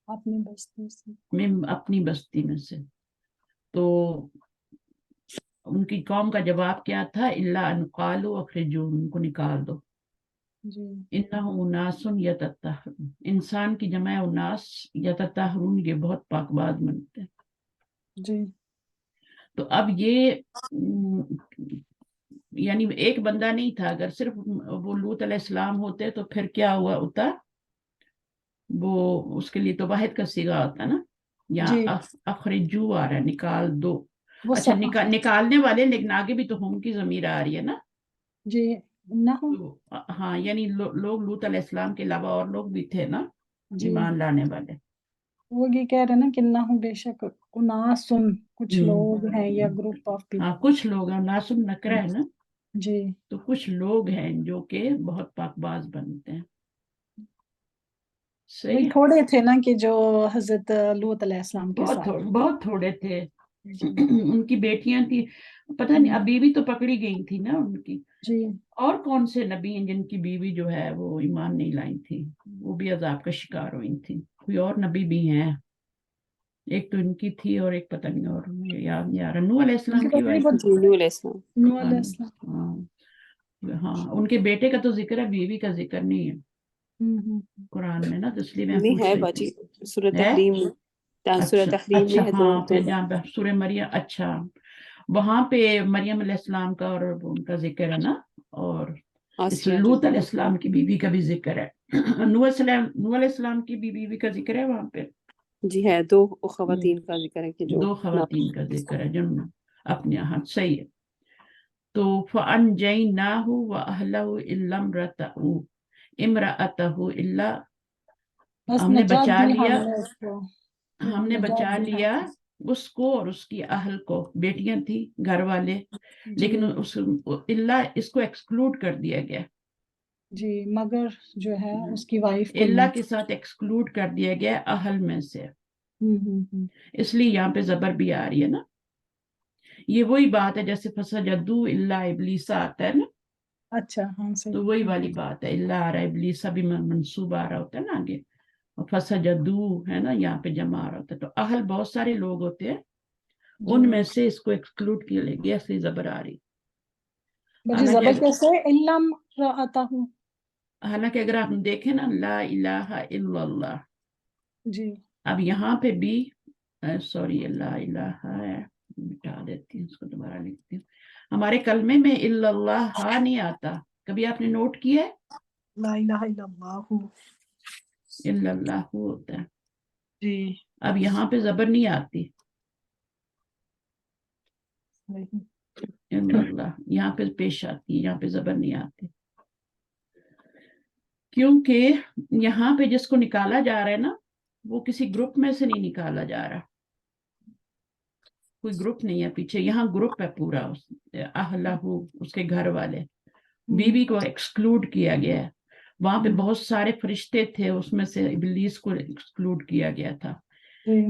اپنی بستی سے. من اپنی بستی میں سے. تو ان کی قوم کا جواب کیا تھا؟ الا ان قالوا اخرجوہم، ان کو نکال دو. جی انہم اناس یتطہرون، انسان کی جمع اناس، یتطہرون یہ بہت پاک باز بنتے ہیں. جی تو اب یہ یعنی ایک بندہ نہیں تھا. اگر صرف وہ لوط علیہ السلام ہوتے تو پھر کیا ہوا ہوتا؟ وہ اس کے لیے تو واحد کا صیغہ ہوتا نا. یا جی اخرجو آ رہا ہے، نکال دو. وہ اچھا نکالنے والے، لیکن آگے بھی تو ہم کی ضمیر آ رہی ہے نا. جی نہ ہو. تو ہاں یعنی لوگ لوط علیہ السلام کے علاوہ اور لوگ بھی تھے نا جی ایمان لانے والے. وہ یہ کہہ رہے نا کہ نہ ہو بے شک اناسن، کچھ لوگ ہیں یا گروپ آف ہاں پیپل. کچھ لوگ ہیں، ناسن نکرہ ہے نا، جی تو کچھ لوگ ہیں جو کہ بہت پاک باز بنتے ہیں. وہی صحیح ہے. تھوڑے تھے نا کہ جو حضرت لوط علیہ السلام کے ساتھ. بہت تھوڑے تھے. جی ان کی بیٹیاں تھی، پتہ نہیں اب بیوی تو پکڑی گئی تھی نا ان کی. جی اور کون سے نبی ہیں جن کی بیوی جو ہے وہ ایمان نہیں لائی تھی، وہ بھی عذاب کا شکار ہوئی تھی؟ کوئی اور نبی بھی ہیں؟ ایک تو ان کی تھی اور ایک پتہ نہیں اور یاد نہیں آ رہا. نوح علیہ السلام کی وائف. جی نور علیہ السلام. نوح علیہ السلام. ہاں ان کے بیٹے کا تو ذکر ہے، بیوی کا ذکر نہیں ہے ہوں. قرآن میں نا، تو اس لیے میں نہیں پوچھ ہے رہی باجی تھی. سورہ ہے؟ تحریم میں، سورہ اچھا تحریم میں اچھا ہے ہاں پھر دو جہاں پہ سورہ مریم، اچھا وہاں پہ مریم علیہ السلام کا اور ان کا ذکر ہے نا، اور اس آسیہ جو. لوط علیہ السلام کی بیوی کا بھی ذکر ہے. نوح علیہ السلام کی بھی بیوی کا ذکر ہے وہاں پہ. جی ہے، دو خواتین کا ذکر ہے کہ جو دو خواتین کا ذکر ہے جن اپنے ہاتھ. صحیح ہے. تو فَأَنْجَيْنَاهُ وَأَهْلَهُ إِلَّا امْرَأَتَهُ إِلَّا، بس ہم نے نجات بچا دی لیا، ہم نے اس کو. ہم نے نجات بچا دی ہم لیا اس کو اور اس کی اہل کو. بیٹیاں تھی، گھر والے، جی لیکن اس اللہ اس کو ایکسکلوڈ کر دیا گیا. جی مگر جو ہے اس کی وائف کو اللہ نہیں. کے ساتھ ایکسکلوڈ کر دیا گیا اہل میں سے. ہوں. اس لیے یہاں پہ زبر بھی آ رہی ہے نا. یہ وہی بات ہے جیسے فسجدوا الا ابلیس آتا ہے نا، اچھا ہاں تو صحیح. وہی والی بات ہے. اللہ آ رہا ہے، ابلیس بھی منصوب آ رہا ہوتا ہے نا آگے، فسجدوا ہے نا یہاں پہ جمع آ رہا ہوتا ہے. تو اہل بہت سارے لوگ ہوتے ہیں، ان میں سے اس کو ایکسکلوڈ کیا لے گیا، اس لیے زبر آ رہی. بجی زبر حالانکہ کیسے علم رہتا ہوں. حالانکہ اگر آپ دیکھیں نا لا الہ الا اللہ، جی اب یہاں پہ بھی سوری لا الہ ہے مٹا دیتی ہوں اس کو، دوبارہ لکھتی ہوں. ہمارے کلمے میں اللہ نہیں آتا، کبھی آپ نے نوٹ کیا ہے؟ لا الہ الا اللہ. اللہ ہوتا ہے. جی اب یہاں پہ زبر نہیں آتی، صحیح. اللہ یہاں پہ پیش آتی ہے، یہاں پہ زبر نہیں آتی، کیونکہ یہاں پہ جس کو نکالا جا رہا ہے نا وہ کسی گروپ میں سے نہیں نکالا جا رہا، کوئی گروپ نہیں ہے پیچھے، یہاں گروپ ہے پورا، اہلہ اس کے گھر والے، بیوی کو ایکسکلوڈ کیا گیا ہے. وہاں پہ بہت سارے فرشتے تھے، اس میں سے ابلیس کو ایکسکلوڈ کیا گیا تھا.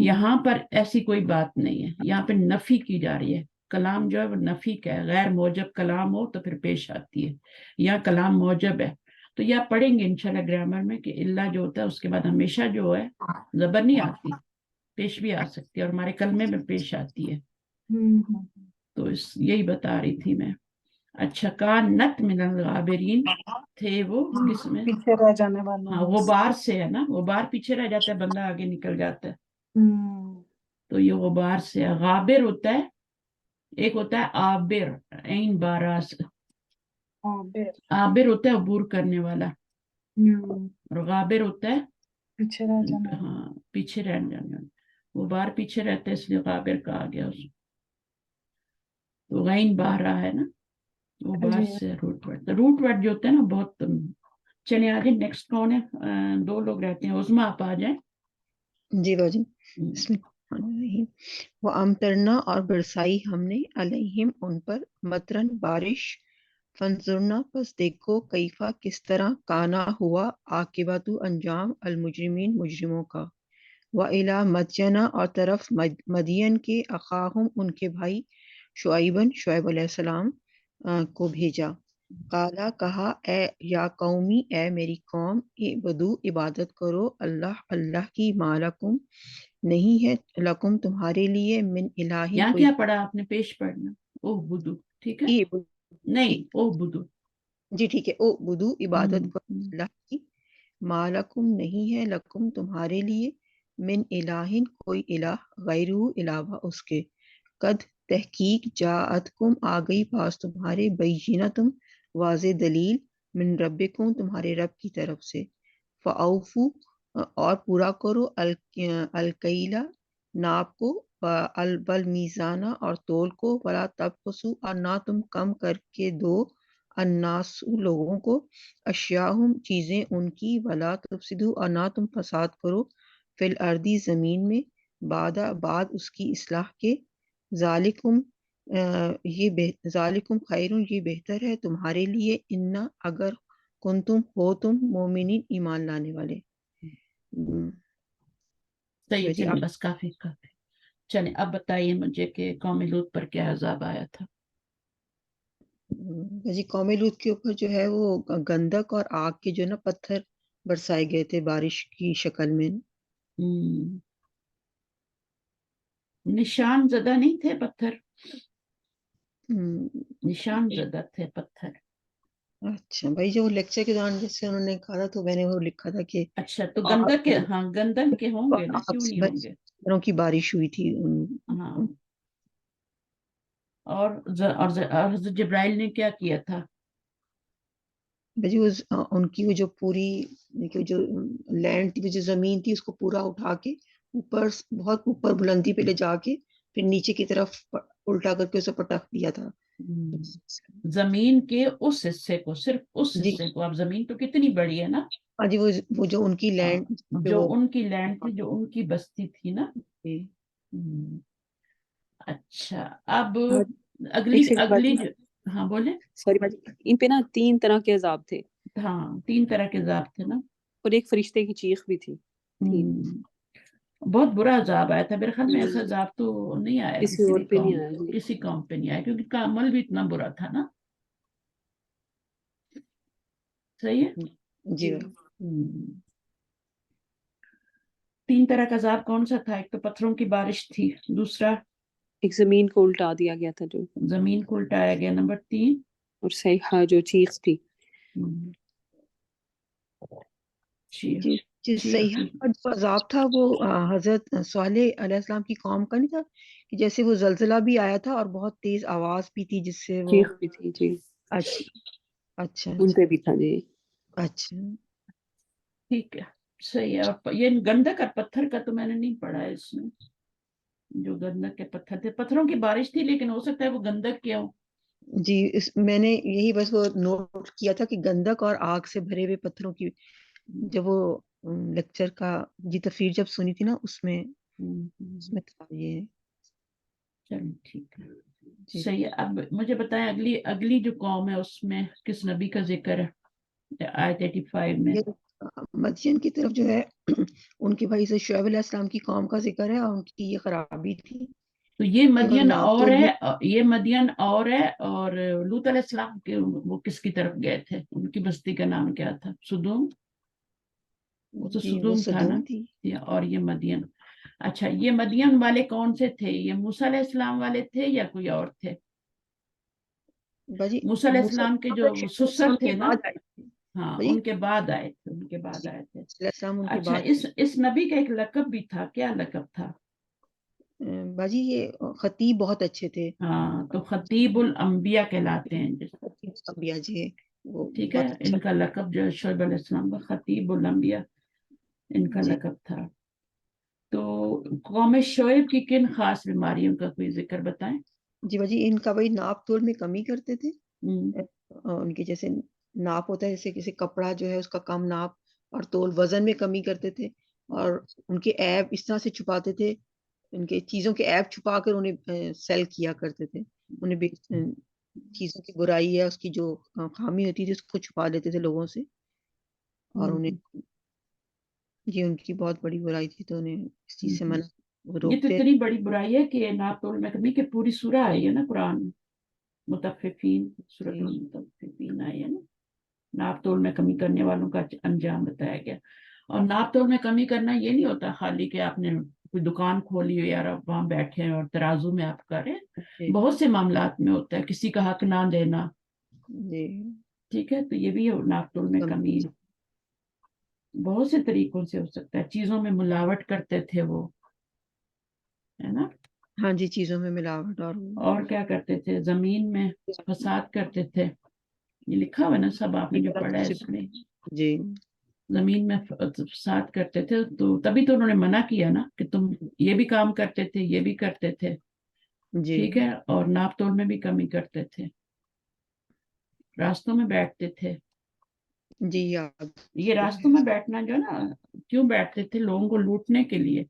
یہاں پر ایسی کوئی بات نہیں ہے، یہاں پہ نفی کی جا رہی ہے. کلام جو ہے وہ نفی کا ہے، غیر موجب کلام ہو تو پھر پیش آتی ہے، یا کلام موجب ہے. تو یہ آپ پڑھیں گے انشاءاللہ گرامر میں کہ اللہ جو ہوتا ہے اس کے بعد ہمیشہ جو ہے زبر نہیں آتی، پیش بھی آ سکتی ہے، اور ہمارے کلمے میں پیش آتی ہے. تو یہی بتا رہی تھی میں. اچھا، کانت من الغابرین تھے وہ کس میں؟ پیچھے رہ جانے والوں ہاں، میں غبار سے ہے نا، غبار پیچھے رہ جاتا ہے، بندہ آگے نکل جاتا ہے. ہوں. تو یہ غبار سے ہے. غابر ہوتا ہے، ایک ہوتا ہے آبر، عین باراس، عابر. آبر ہوتا ہے عبور کرنے والا، ہوں. اور غابر ہوتا ہے پیچھے رہ جانے والا. ہاں پیچھے رہ جانے والا. غبار پیچھے رہتا ہے اس لیے غابر کہا گیا اس کو. تو غین باہ رہا ہے نا، غبار جی. سے روٹ ورڈ. روٹ ورڈ جو ہوتا ہے نا بہت. چلے آ جائیں، نیکسٹ کون ہے؟ 2 لوگ رہتے ہیں. عظما آپ آ جائیں. جی باجی. بسم اللہ الرحمن الرحیم. وَأَمْطَرْنَا اور برسائی ہم نے علیہم ان پر مطرن بارش. فانظرنا پس دیکھو کیفا کس طرح کانا ہوا عاقبت انجام المجرمین مجرموں کا. وَإِلَى مَدْيَنَ اور طرف مدین کے اخاہم ان کے بھائی شعیباً شعیب علیہ السلام کو بھیجا. قالا کہا اے یا قومی اے میری قوم اعبدو عبادت کرو اللہ کی مالکم نہیں ہے لکم تمہارے لیے من الہ یہاں کوئی کیا پڑھا آپ نے؟ پیش پڑھنا اوہ بدو، ٹھیک ہے؟ نہیں، اوہ بدو. جی ٹھیک ہے. او بدو عبادت کرو اللہ کی، مالکم نہیں ہے لکم تمہارے لیے من الہ کوئی الہ غیرہ علاوہ اس کے. قد تحقیق جاءتکم آ گئی پاس تمہارے بینۃ واضح دلیل من ربکم تمہارے رب کی طرف سے. فاوفو اور پورا کرو الکیلا ناپ کو، والمیزانہ اور تول کو، ولا تبخسوا اور نہ تم کم کر کے دو الناس لوگوں کو اشیاءہم چیزیں ان کی، ولا تفسدوا اور نہ تم فساد کرو فی الارض زمین میں بعد اس کی اصلاح کے. ذالکم ذالکم خیر یہ بہتر ہے تمہارے لیے، ان اگر کنتم ہو تم مومنین ایمان لانے والے. صحیح ہے، جی چلیے بس کافی. چلیں اب بتائیے مجھے کہ قوم لوط پر کیا عذاب آیا تھا؟ جی قوم لوط کے اوپر جو ہے وہ گندک اور آگ کے جو نا پتھر برسائے گئے تھے بارش کی شکل میں. نشان زدہ نہیں تھے پتھر، نشان زدہ تھے پتھر. اچھا بھائی، جو لیکچر کے دوران جیسے انہوں نے کہا تھا تو میں نے وہ لکھا تھا کہ اچھا تو گندک کے، ہاں گندک کے ہوں گے نا، کیوں نہیں ہوں گے. پتھروں کی بارش ہوئی تھی. ہاں، اور حضرت جبرائیل نے کیا کیا تھا؟ جی ان کی وہ جو پوری جو لینڈ تھی، جو زمین تھی، اس کو پورا اٹھا کے اوپر بہت اوپر بلندی پہ لے جا کے پھر نیچے کی طرف الٹا کر کے اسے پٹخ دیا تھا. زمین کے اس حصے کو، صرف اس جی حصے کو. اب زمین تو کتنی بڑی ہے نا. ہاں جی، وہ جو ان کی لینڈ جو ان کی لینڈ تھی، جو ان کی بستی تھی نا. اچھا اب اگلی ہاں بولے. سوری باجی، ان پہ نا 3 طرح کے عذاب تھے. ہاں 3 طرح کے عذاب تھے نا، اور ایک فرشتے کی چیخ بھی تھی. بہت برا عذاب آیا تھا. میرے خیال میں ایسا عذاب تو نہیں آیا کسی اور پہ نہیں آیا. کسی قوم پہ نہیں آیا، کیونکہ کا عمل بھی اتنا برا تھا نا. صحیح ہے. جی 3 طرح کا عذاب کون سا تھا؟ ایک تو پتھروں کی بارش تھی، دوسرا ایک زمین کو الٹا دیا گیا تھا، جو زمین کو الٹایا گیا، نمبر 3 اور صیحہ جو چیخ تھی. جی جو چیخ سیاح کا جو عذاب تھا وہ حضرت صالح علیہ السلام کی قوم کا نہیں تھا کہ جیسے وہ زلزلہ بھی آیا تھا اور بہت تیز آواز بھی تھی جس سے وہ چیخ بھی تھی جی، اچھا اچھا ان پہ بھی تھا جی. اچھا ٹھیک ہے صحیح ہے. اور یہ گندک اور پتھر کا تو میں نے نہیں پڑھا ہے اس میں. جو گندک کے پتھر تھے، پتھروں کی بارش تھی لیکن ہو سکتا ہے وہ گندک کیا ہو. جی میں نے یہی بس وہ نوٹ کیا تھا کہ گندک اور آگ سے بھرے ہوئے پتھروں کی جب وہ لیکچر کا جی تفسیر جب سنی تھی نا اس میں تھا یہ. چلو ٹھیک ہے جی صحیح ہے. اب مجھے بتائیں اگلی جو قوم ہے اس میں کس نبی کا ذکر ہے آیت 85 میں؟ یہ مدین کی طرف جو ہے ان کے بھائی سے شعیب علیہ السلام کی قوم کا ذکر ہے اور ان کی یہ خرابی تھی. تو یہ مدین ناپ اور تول ہے، میں یہ مدین اور ہے. اور لوط علیہ السلام کے وہ کس کی طرف گئے تھے؟ ان کی بستی کا نام کیا تھا؟ سدوم. وہ تو جی وہ سدوم تھا نا. صدوم تھی. اور یہ مدین. اچھا یہ مدین والے کون سے تھے؟ یہ موسیٰ علیہ السلام والے تھے یا کوئی اور تھے؟ باجی موسیٰ علیہ موسیٰ السلام کے جو علیہ سسر السلام تھے کے نا، بعد آئے تھے. ہاں باجی ان کے بعد آئے تھے، ان کے بعد جی آئے تھے. علیہ السلام ان کے اچھا بعد. اس نبی کا ایک لقب بھی تھا، کیا لقب تھا؟ باجی یہ خطیب بہت اچھے تھے. ہاں تو خطیب الانبیاء کہلاتے ہیں. انبیاء جی وہ ٹھیک ہے، بہت اچھا. ان کا لقب جو ہے شعیب علیہ السلام کا خطیب الانبیاء ان کا جی لقب تھا. تو قوم شعیب کی کن خاص بیماریوں کا کوئی ذکر بتائیں؟ جی باجی ان کا وہی ناپ تول میں کمی کرتے تھے. ہم، ان کے جیسے ناپ ہوتا ہے جیسے کسی کپڑا جو ہے اس کا کم ناپ اور تول وزن میں کمی کرتے تھے. اور ان کے عیب اس طرح سے چھپاتے تھے، ان کے چیزوں کے عیب چھپا کر انہیں سیل کیا کرتے تھے. انہیں چیزوں کی برائی ہے اس کی جو خامی ہوتی تھی اس کو چھپا لیتے تھے لوگوں سے. اور انہیں یہ ان کی بہت بڑی برائی تھی تو انہیں اس چیز سے منع یہ تو روکتے. اتنی بڑی برائی ہے کہ ناپ تول میں کمی کہ پوری سورہ آئی ہے نا قرآن میں، مطففین، سورۃ المطففین آئی ہے نا. ناپ تول میں کمی کرنے والوں کا انجام بتایا گیا. اور ناپ تول میں کمی کرنا یہ نہیں ہوتا خالی کہ آپ نے کوئی دکان کھولی ہو یار آپ وہاں بیٹھے اور ترازو میں آپ کریں. جی بہت سے معاملات میں ہوتا ہے کسی کا حق نہ دینا. جی ٹھیک ہے، تو یہ بھی ناپ تول میں کمی ہے. بہت سے طریقوں سے ہو سکتا ہے. چیزوں میں ملاوٹ کرتے تھے وہ، ہے نا. ہاں جی چیزوں میں ملاوٹ. اور کیا کرتے تھے؟ زمین میں فساد کرتے تھے. یہ لکھا ہوا ہے نا سب آپ نے جو پڑھا ہے اس میں. جی زمین میں فساد کرتے تھے تو تبھی تو انہوں نے منع کیا نا کہ تم یہ بھی کام کرتے تھے یہ بھی کرتے تھے. جی ٹھیک ہے، اور ناپ تول میں بھی کمی کرتے تھے. راستوں میں بیٹھتے تھے. جی یاد. یہ راستوں میں بیٹھنا جو ہے نا، کیوں بیٹھتے تھے؟ لوگوں کو لوٹنے کے لیے.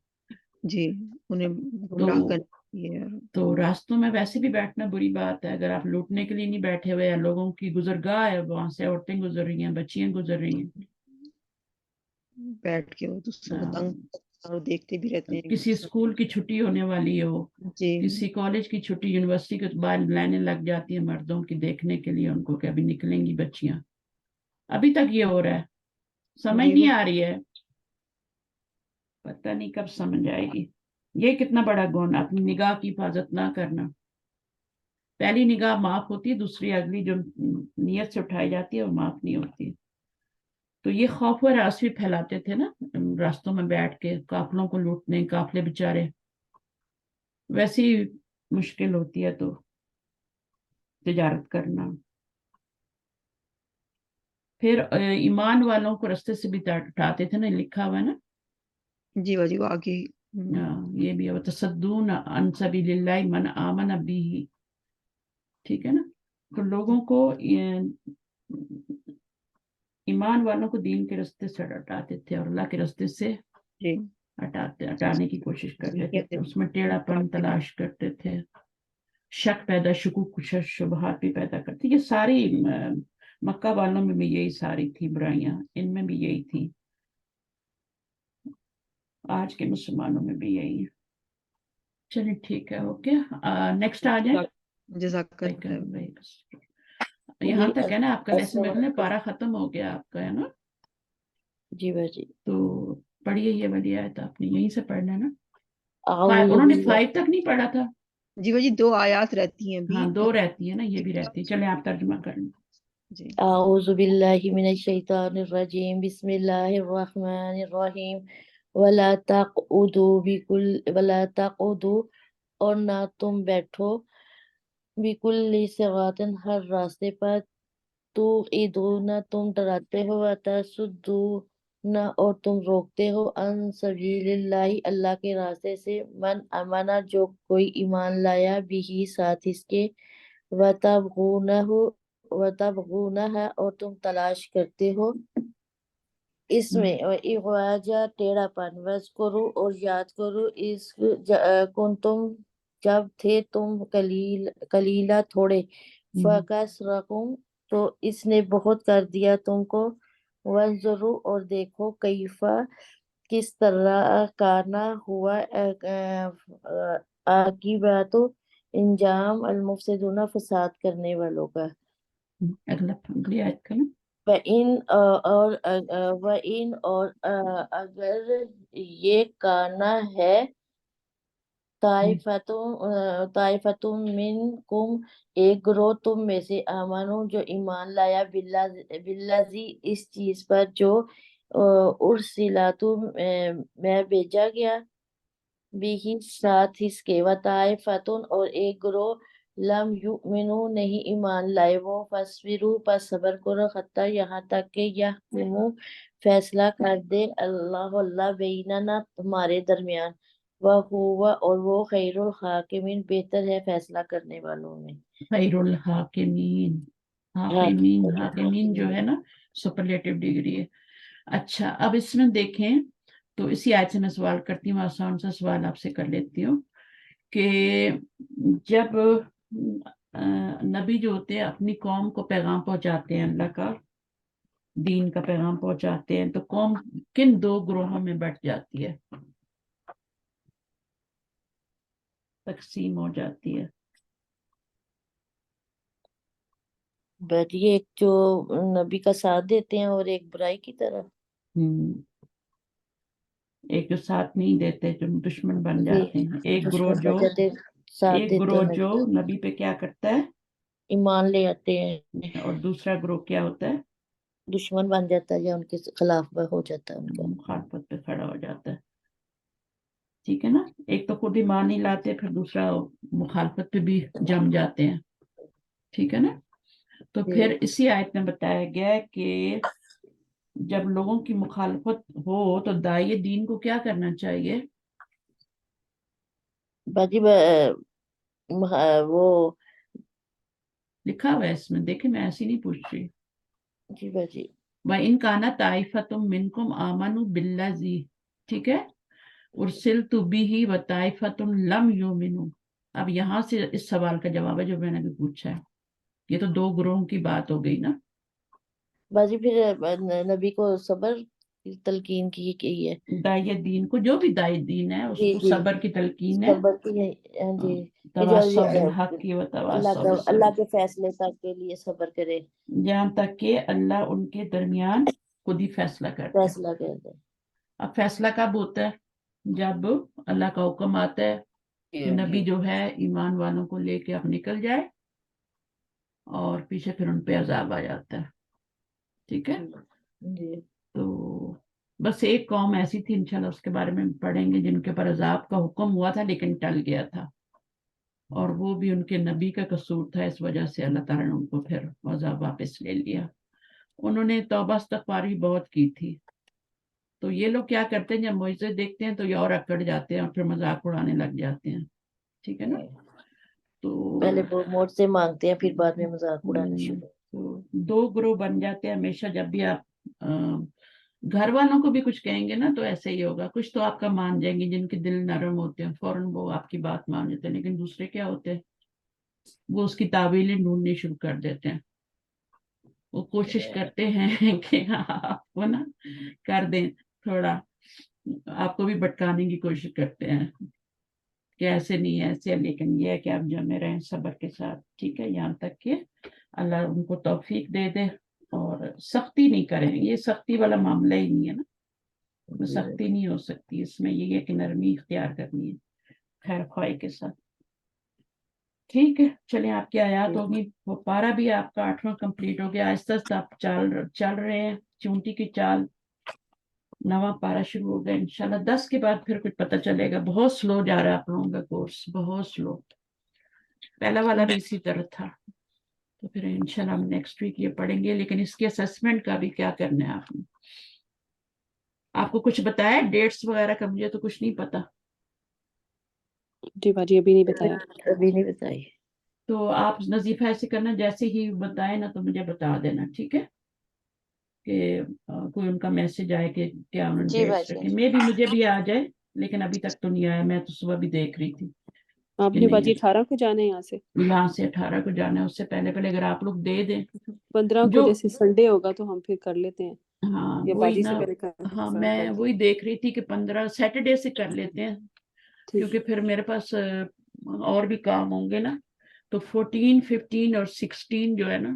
جی انہیں گمراہ کرنے. تو راستوں میں ویسے بھی بیٹھنا بری بات ہے. اگر آپ لوٹنے کے لیے نہیں بیٹھے ہوئے یا لوگوں کی گزرگاہ ہے وہاں سے عورتیں گزر رہی ہیں، بچیاں گزر رہی ہیں، بیٹھ کے وہ دوسروں کو تنگ اور دیکھتے بھی رہتے ہیں. کسی اسکول کی چھٹی ہونے والی ہو، جی کسی کالج کی چھٹی، یونیورسٹی کے بعد لائنیں لگ جاتی ہیں مردوں کی دیکھنے کے لیے ان کو کہ ابھی نکلیں گی بچیاں. ابھی تک یہ ہو رہا ہے. سمجھ جی نہیں آ رہی ہے، پتہ نہیں کب سمجھ آئے گی. یہ کتنا بڑا گناہ، اپنی نگاہ کی حفاظت نہ کرنا. پہلی نگاہ معاف ہوتی ہے، دوسری اگلی جو نیت سے اٹھائی جاتی ہے وہ معاف نہیں ہوتی. تو یہ خوف و ہراس بھی پھیلاتے تھے نا راستوں میں بیٹھ کے، قافلوں کو لوٹنے. قافلے بےچارے ویسی مشکل ہوتی ہے تو تجارت کرنا. پھر ایمان والوں کو رستے سے بھی اٹھاتے تھے نا، لکھا ہوا ہے نا. جی باجی وہ آگے یہ بھی ہے وَتَصَدُّونَ عَنْ سَبِيلِ اللَّهِ مَنْ آمَنَ بِهِ. ٹھیک ہے نا. تو لوگوں کو ایمان والوں کو دین کے رستے سے ہٹاتے تھے اور اللہ کے رستے سے جی ہٹانے کی کوشش کرتے تھے. اس میں ٹیڑھا پن تلاش کرتے تھے، شک پیدا، شکوک شبہات بھی پیدا کرتے. یہ ساری مکہ والوں میں بھی یہی ساری تھی برائیاں، ان میں بھی یہی تھی، آج کے مسلمانوں میں بھی یہی ہے. چلیے ٹھیک ہے، اوکے نیکسٹ آ جائیں. جزاک اللہ. یہاں تک ہے نا آپ کا لیسن؟ السلام میں پارا ختم ہو گیا آپ کا، ہے نا. جی باجی. تو پڑھیے یہ والی آیت، آپ نے یہیں سے پڑھنا ہے نا. اعوذ انہوں نے باللہ. 5 تک نہیں پڑھا تھا. جی باجی 2 آیات رہتی ہیں ابھی. ہاں 2 رہتی ہیں نا، یہ بھی رہتی ہے. چلے آپ ترجمہ کر لیں. جی اعوذ باللہ من الشیطان الرجیم بسم اللہ الرحمن الرحیم ولا تقعدوا اور نہ تم بیٹھو بکل صراط ہر راستے پر توعدون تم ڈراتے ہو وتصدون اور تم روکتے ہو عن سبیل اللہ اللہ کے راستے سے من امنا جو کوئی ایمان لایا بھی ساتھ اس کے وتبغونها اور تم تلاش کرتے ہو اس میں اغواجا ٹیڑھا پن وذکروا اور یاد کرو اس کن تم جب تھے تم کلیلہ تھوڑے فکثرکم تو اس نے بہت کر دیا تم کو وانظروا اور دیکھو کیفا کس طرح کانا ہوا عاقبت انجام المفسدون فساد کرنے والوں کا اگلی آیت کا نا وَإِنْ اور اگر یہ کانا ہے طائفتم منکم ایک گروہ تم میں سے آمنو جو ایمان لایا باللذی اس چیز پر جو ارسلاتو میں بھیجا گیا بھی ساتھ اس کے وطائفتن اور ایک گروہ لم یؤمنو نہیں ایمان لائے وہ فاصبروا پس صبر کرو حتی یہاں تک کہ یحکمو فیصلہ کر دے اللہ بیننا تمہارے درمیان وَهُوَ اور وہ خیر الحاکمین بہتر ہے فیصلہ کرنے والوں میں خیر الحاکمین. حاکمین جو ہے نا سپرلیٹو ڈگری ہے. اچھا اب اس میں دیکھیں تو اسی آیت سے میں سوال کرتی ہوں، آسان سا سوال آپ سے کر لیتی ہوں کہ جب نبی جو ہوتے ہیں اپنی قوم کو پیغام پہنچاتے ہیں، اللہ کا دین کا پیغام پہنچاتے ہیں، تو قوم کن دو گروہوں میں بٹ جاتی ہے، تقسیم ہو جاتی ہے؟ بٹ یہ ایک جو نبی کا ساتھ دیتے ہیں اور ایک برائی کی طرف ایک جو ساتھ نہیں دیتے جو دشمن بن جی جاتے ہیں، ایک گروہ دشمن جو بن جاتے ساتھ ایک دیتے گروہ ہیں جو نبی پہ کیا کرتا ہے ایمان لے آتے ہیں اور دوسرا گروہ کیا ہوتا ہے، دشمن بن جاتا ہے یا ان کے خلاف ہو جاتا ہے ان کا مخالفت پہ کھڑا ہو جاتا ہے. ٹھیک ہے نا، ایک تو خود ایمان نہیں لاتے، پھر دوسرا مخالفت پہ بھی جم جاتے ہیں. ٹھیک ہے نا، تو پھر اسی آیت میں بتایا گیا ہے کہ جب لوگوں کی مخالفت ہو تو داعی دین کو کیا کرنا چاہیے؟ باجی وہ لکھا ہوا ہے اس میں، دیکھیں میں ایسی نہیں پوچھ رہی. جی باجی وَإِنْ كَانَ طَائِفَةٌ مِّنْكُمْ آمَنُوا بِالَّذِي، ٹھیک ہے، أُرْسِلْتُ بِهِ وَطَائِفَةٌ لَمْ يُؤْمِنُوا. اب یہاں سے اس سوال کا جواب ہے جو میں نے بھی پوچھا ہے. یہ تو دو گروہوں کی بات ہو گئی نا. باجی پھر نبی کو صبر کی تلقین کی ہے داعی دین کو، جو بھی داعی دین ہے اس کو صبر کی تلقین ہے. صبر کی جی تواصوا بالحق وتواصوا بالصبر، اللہ کے فیصلے تک کے لیے صبر کرے جہاں تک کہ اللہ ان کے درمیان خود ہی فیصلہ کرتا ہے. فیصلہ کر دے اب فیصلہ کب ہوتا ہے؟ جب اللہ کا حکم آتا ہے کہ نبی جو ہے ایمان والوں کو لے کے اب نکل جائے اور پیچھے پھر ان پہ عذاب آ جاتا ہے. ٹھیک ہے، جی تو بس ایک قوم ایسی تھی، انشاءاللہ اس کے بارے میں پڑھیں گے، جن کے پر عذاب کا حکم ہوا تھا لیکن ٹل گیا تھا، اور وہ بھی ان کے نبی کا قصور تھا، اس وجہ سے اللہ تعالیٰ نے ان کو پھر عذاب واپس لے لیا. انہوں نے توبہ استغفار بھی بہت کی تھی. تو یہ لوگ کیا کرتے ہیں، جب معجزے دیکھتے ہیں تو یہ اور اکڑ جاتے ہیں اور پھر مذاق اڑانے لگ جاتے ہیں. ٹھیک ہے نا، تو پہلے وہ موت سے مانگتے ہیں پھر بعد میں مذاق اڑانا شروع تو دو گروہ بن جاتے ہیں ہمیشہ. جب بھی آپ گھر والوں کو بھی کچھ کہیں گے نا تو ایسے ہی ہوگا، کچھ تو آپ کا مان جائیں گے، جن کے دل نرم ہوتے ہیں فوراً وہ آپ کی بات مان لیتے ہیں، لیکن دوسرے کیا ہوتے ہیں، وہ اس کی تعویلیں ڈھونڈنی شروع کر دیتے ہیں. وہ کوشش کرتے ہیں کہ آپ کو نا کر دیں، تھوڑا آپ کو بھی بھٹکانے کی کوشش کرتے ہیں کہ ایسے نہیں ہے ایسے ہے، لیکن یہ ہے کہ آپ جمے رہیں صبر کے ساتھ. ٹھیک ہے، یہاں تک کہ اللہ ان کو توفیق دے دے اور سختی نہیں کریں. یہ سختی والا معاملہ ہی نہیں ہے نا، سختی نہیں ہو سکتی اس میں، یہ ہے کہ نرمی اختیار کرنی ہے خیر خواہی کے ساتھ. ٹھیک ہے چلیں آپ کی آیات ہوگی. وہ پارا بھی آپ کا 8واں کمپلیٹ ہو گیا. آہستہ آہستہ آپ چل رہے ہیں چونٹی کی چال. 9واں پارا شروع ہو گیا انشاءاللہ. 10 کے بعد پھر کچھ پتہ چلے گا. بہت سلو جا رہا ہے آپ لوگوں کا کورس, بہت سلو. پہلا والا بھی اسی طرح تھا. تو پھر انشاءاللہ ہم نیکسٹ ویک یہ پڑھیں گے. لیکن اس کے اسسمنٹ کا بھی کیا کرنا ہے آپ نے. آپ کو کچھ بتایا ڈیٹس وغیرہ کا؟ مجھے تو کچھ نہیں پتا. جی باجی ابھی نہیں بتایا. ابھی نہیں بتائی. تو آپ نظیفہ ایسے کرنا جیسے ہی بتائے نا تو مجھے بتا دینا, ٹھیک ہے, کہ کوئی ان کا میسج آئے کہ کیا انہوں نے جی ڈیٹس باجی. رکھے. میں بھی مجھے بھی آ جائے لیکن ابھی تک تو نہیں آیا. میں تو صبح بھی دیکھ رہی تھی آپ کہ نے نہیں باجی 18 کو جانا ہے یہاں سے. یہاں سے 18 کو جانا ہے. اس سے پہلے پہلے اگر آپ لوگ دے دیں 15 کو جو. جیسے سنڈے ہوگا تو ہم پھر کر لیتے ہیں, ہاں یا وہی باجی نا. سے پہلے ہاں کنفرم میں کر کے. وہی دیکھ رہی تھی کہ 15 سیٹرڈے سے کر لیتے ہیں, ٹھیک کیونکہ پھر میرے پاس اور بھی کام ہوں گے نا. تو 14 15 اور 16 جو ہے نا,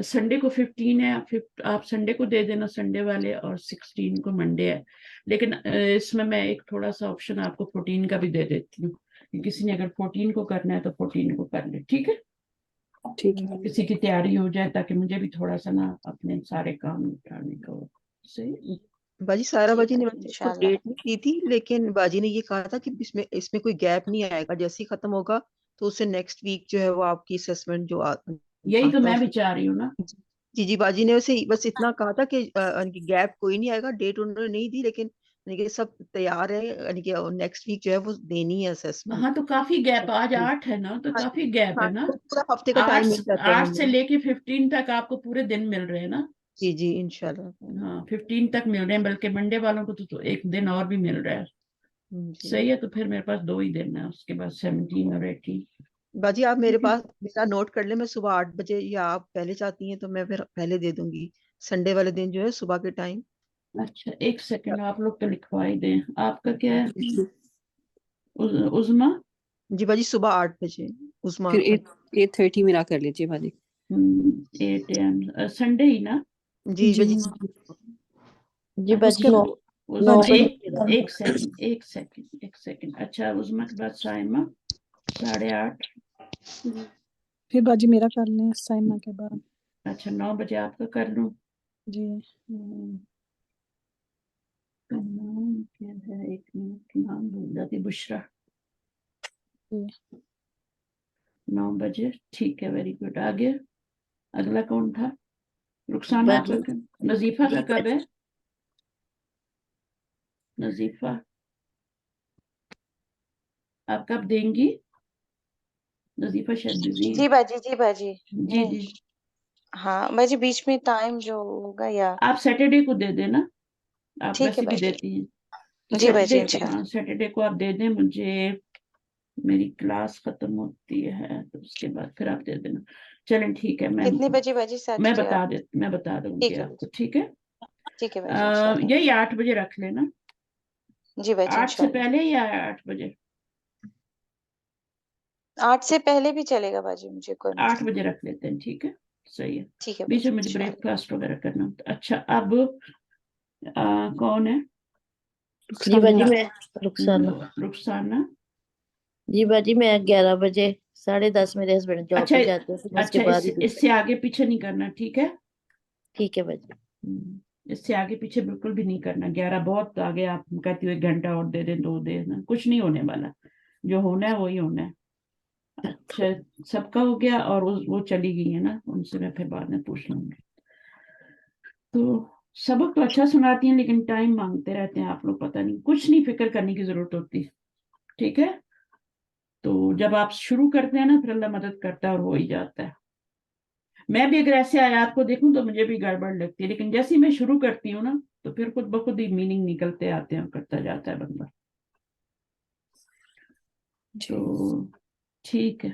سنڈے کو 15 ہے. آپ سنڈے کو دے دینا سنڈے والے, اور 16 کو منڈے ہے. لیکن اس میں ایک تھوڑا سا آپشن آپ کو 14 کا بھی دے دیتی ہوں, کہ کسی نے اگر 14 کو کرنا ہے تو 14 کو کر لے, ٹھیک ہے. ٹھیک ہے. کسی کی تیاری ہو جائے تاکہ مجھے بھی تھوڑا سا نا اپنے سارے کام نپٹانے کا ہو. صحیح. باجی سارا جی باجی نے باجی ویسے اس کو انشاءاللہ. ڈیٹ نہیں کی تھی, لیکن باجی نے یہ کہا تھا کہ اس میں کوئی گیپ نہیں آئے گا. جیسے ہی ختم ہوگا تو اس سے نیکسٹ ویک جو ہے وہ آپ کی اسسمنٹ جو یہی تو آتا میں ہے بھی چاہ رہی ہوں نا. جی جی باجی نے ویسے بس اتنا کہا تھا کہ گیپ کوئی نہیں آئے گا. ڈیٹ انہوں نے نہیں دی, لیکن یعنی کہ سب تیار ہے, یعنی کہ نیکسٹ ویک جو ہے وہ دینی ہے اسسمنٹ. ہاں تو کافی گیپ, آج 8 ہے نا, تو کافی گیپ ہاں ہے نا. پورا ہفتے کا ٹائم مل جاتا ہے 8 سے ہمیں. لے کے 15 تک آپ کو پورے دن مل رہے ہیں نا. جی جی انشاءاللہ. ہاں 15 تک مل رہے ہیں, بلکہ منڈے والوں کو تو ایک دن اور بھی مل رہا ہے. جی صحیح ہے. تو پھر میرے پاس 2 ہی دن ہے, اس کے بعد 17 اور 18. باجی آپ میرے پاس میرا نوٹ کر لیں. میں صبح 8 بجے, یا آپ پہلے چاہتی ہیں تو میں پھر پہلے دے دوں گی. سنڈے والے دن جو ہے صبح کے ٹائم. اچھا ایک سیکنڈ, آپ لوگ تو لکھوا ہی دیں. آپ کا کیا ہے عظما؟ جی باجی صبح 8 بجے. عظما پھر 8:30 میرا کر لیجیے باجی. 8 AM سنڈے ہی نا. جی جی باجی. جی اچھا باجی کا 9 ایک بجے. ایک سیکنڈ ایک سیکنڈ ایک سیکنڈ. اچھا عظما کے بعد سائمہ 8:30. پھر باجی میرا کر لیں سائمہ کے بعد. اچھا 9 بجے آپ کا کر لوں. جی کا نام کیا ہے, ایک منٹ, نام بھول جاتی. بشرا. جی 9 بجے ٹھیک ہے. Very good. آگے اگلا کون تھا؟ رخسانہ. آپ باجی کا نظیفہ کا کب ہے؟ نظیفہ آپ کب دیں گی؟ نظیفہ شاید بزی ہے. جی باجی. جی باجی. جی نہیں جی ہاں باجی, بیچ میں ٹائم جو ہوگا یا. آپ سیٹرڈے کو دے دینا. آپ ٹھیک ہے ویسے بھی باجی. دیتی ہیں تو جی باجی سیٹرڈے, انشاءاللہ. ہاں سیٹرڈے کو آپ دے دیں مجھے. میری کلاس ختم ہوتی ہے تو اس کے بعد پھر آپ دے دینا. چلیں ٹھیک ہے. کتنے بجے باجی سیٹرڈے آپ؟ میں بتا دوں گی ٹھیک ہے آپ کو. باجی. ٹھیک ہے. ٹھیک ہے باجی انشاءاللہ. یہی 8 بجے رکھ لینا. جی باجی 8 سے انشاءاللہ. پہلے یا 8 بجے؟ 8 سے پہلے بھی چلے گا باجی, مجھے کوئی 8 مسئلہ بجے نہیں. رکھ لیتے ہیں. ٹھیک ہے. صحیح ہے. ٹھیک ہے بیچ باجی میں مجھے بریک انشاءاللہ. فاسٹ وغیرہ کرنا ہوتا ہے. اچھا اب کون ہے؟ جی باجی رخسانہ. میں رخسانہ. رخسانہ. جی باجی میں 11 بجے 10:30 میرے ہسبینڈ جاب اچھا پہ جاتے ہیں, پھر اس کے اچھا بعد ہی اس سے آگے پیچھے نہیں کرنا. ٹھیک ہے. ٹھیک ہے باجی. اس سے آگے پیچھے بالکل بھی نہیں کرنا. 11 بہت آگے آپ کہتی ہو 1 گھنٹہ اور دے دیں, 2 دے دیں, کچھ نہیں ہونے والا. جو ہونا ہے وہی ہونا ہے. اچھا سب کا ہو گیا, اور وہ چلی گئی ہے نا, ان سے میں پھر بعد میں پوچھ لوں گی. تو سبق تو اچھا سناتی ہیں لیکن ٹائم مانگتے رہتے ہیں آپ لوگ. پتہ نہیں, کچھ نہیں فکر کرنے کی ضرورت ہوتی. ٹھیک ہے. تو جب آپ شروع کرتے ہیں نا پھر اللہ مدد کرتا ہے اور ہو ہی جاتا ہے. میں بھی اگر ایسے آیات کو دیکھوں تو مجھے بھی گڑبڑ لگتی ہے, لیکن جیسے ہی میں شروع کرتی ہوں نا تو پھر خود بخود ہی میننگ نکلتے آتے ہیں, کرتا جاتا ہے بندہ. تو ٹھیک ہے.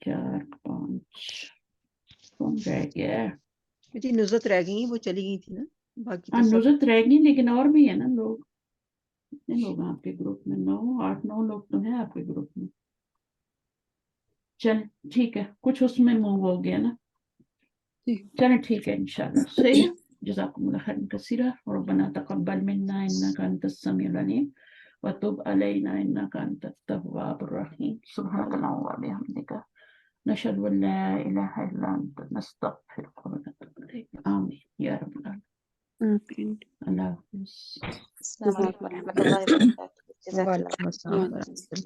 4 5 کون رہ گیا ہے؟ جی نصرت رہ گئی, وہ چلی گئی تھی نا. باقی ہاں تو سب نصرت رہ گئی, لیکن اور بھی ہے نا لوگ. کتنے لوگ ہیں آپ کے گروپ میں؟ 8 9 لوگ تو ہیں آپ کے گروپ میں. چل ٹھیک ہے, کچھ اس میں موو ہو گیا نا. چلیں ٹھیک ہے انشاءاللہ. صحیح ہے. جزاکم اللہ خیرا کثیرا. ربنا تقبل منا انک انت السمیع العلیم وتب علينا إنك أنت التواب الرحيم سبحانك اللهم وبحمدك نشهد أن لا إله إلا أنت نستغفرك ونتوب إليك آمين يا رب العالمين. آمين. اللہ حافظ. السلام علیکم ورحمۃ اللہ وبرکاتہ. جزاک اللہ. وعلیکم السلام وعلیکم ورحمۃ اللہ.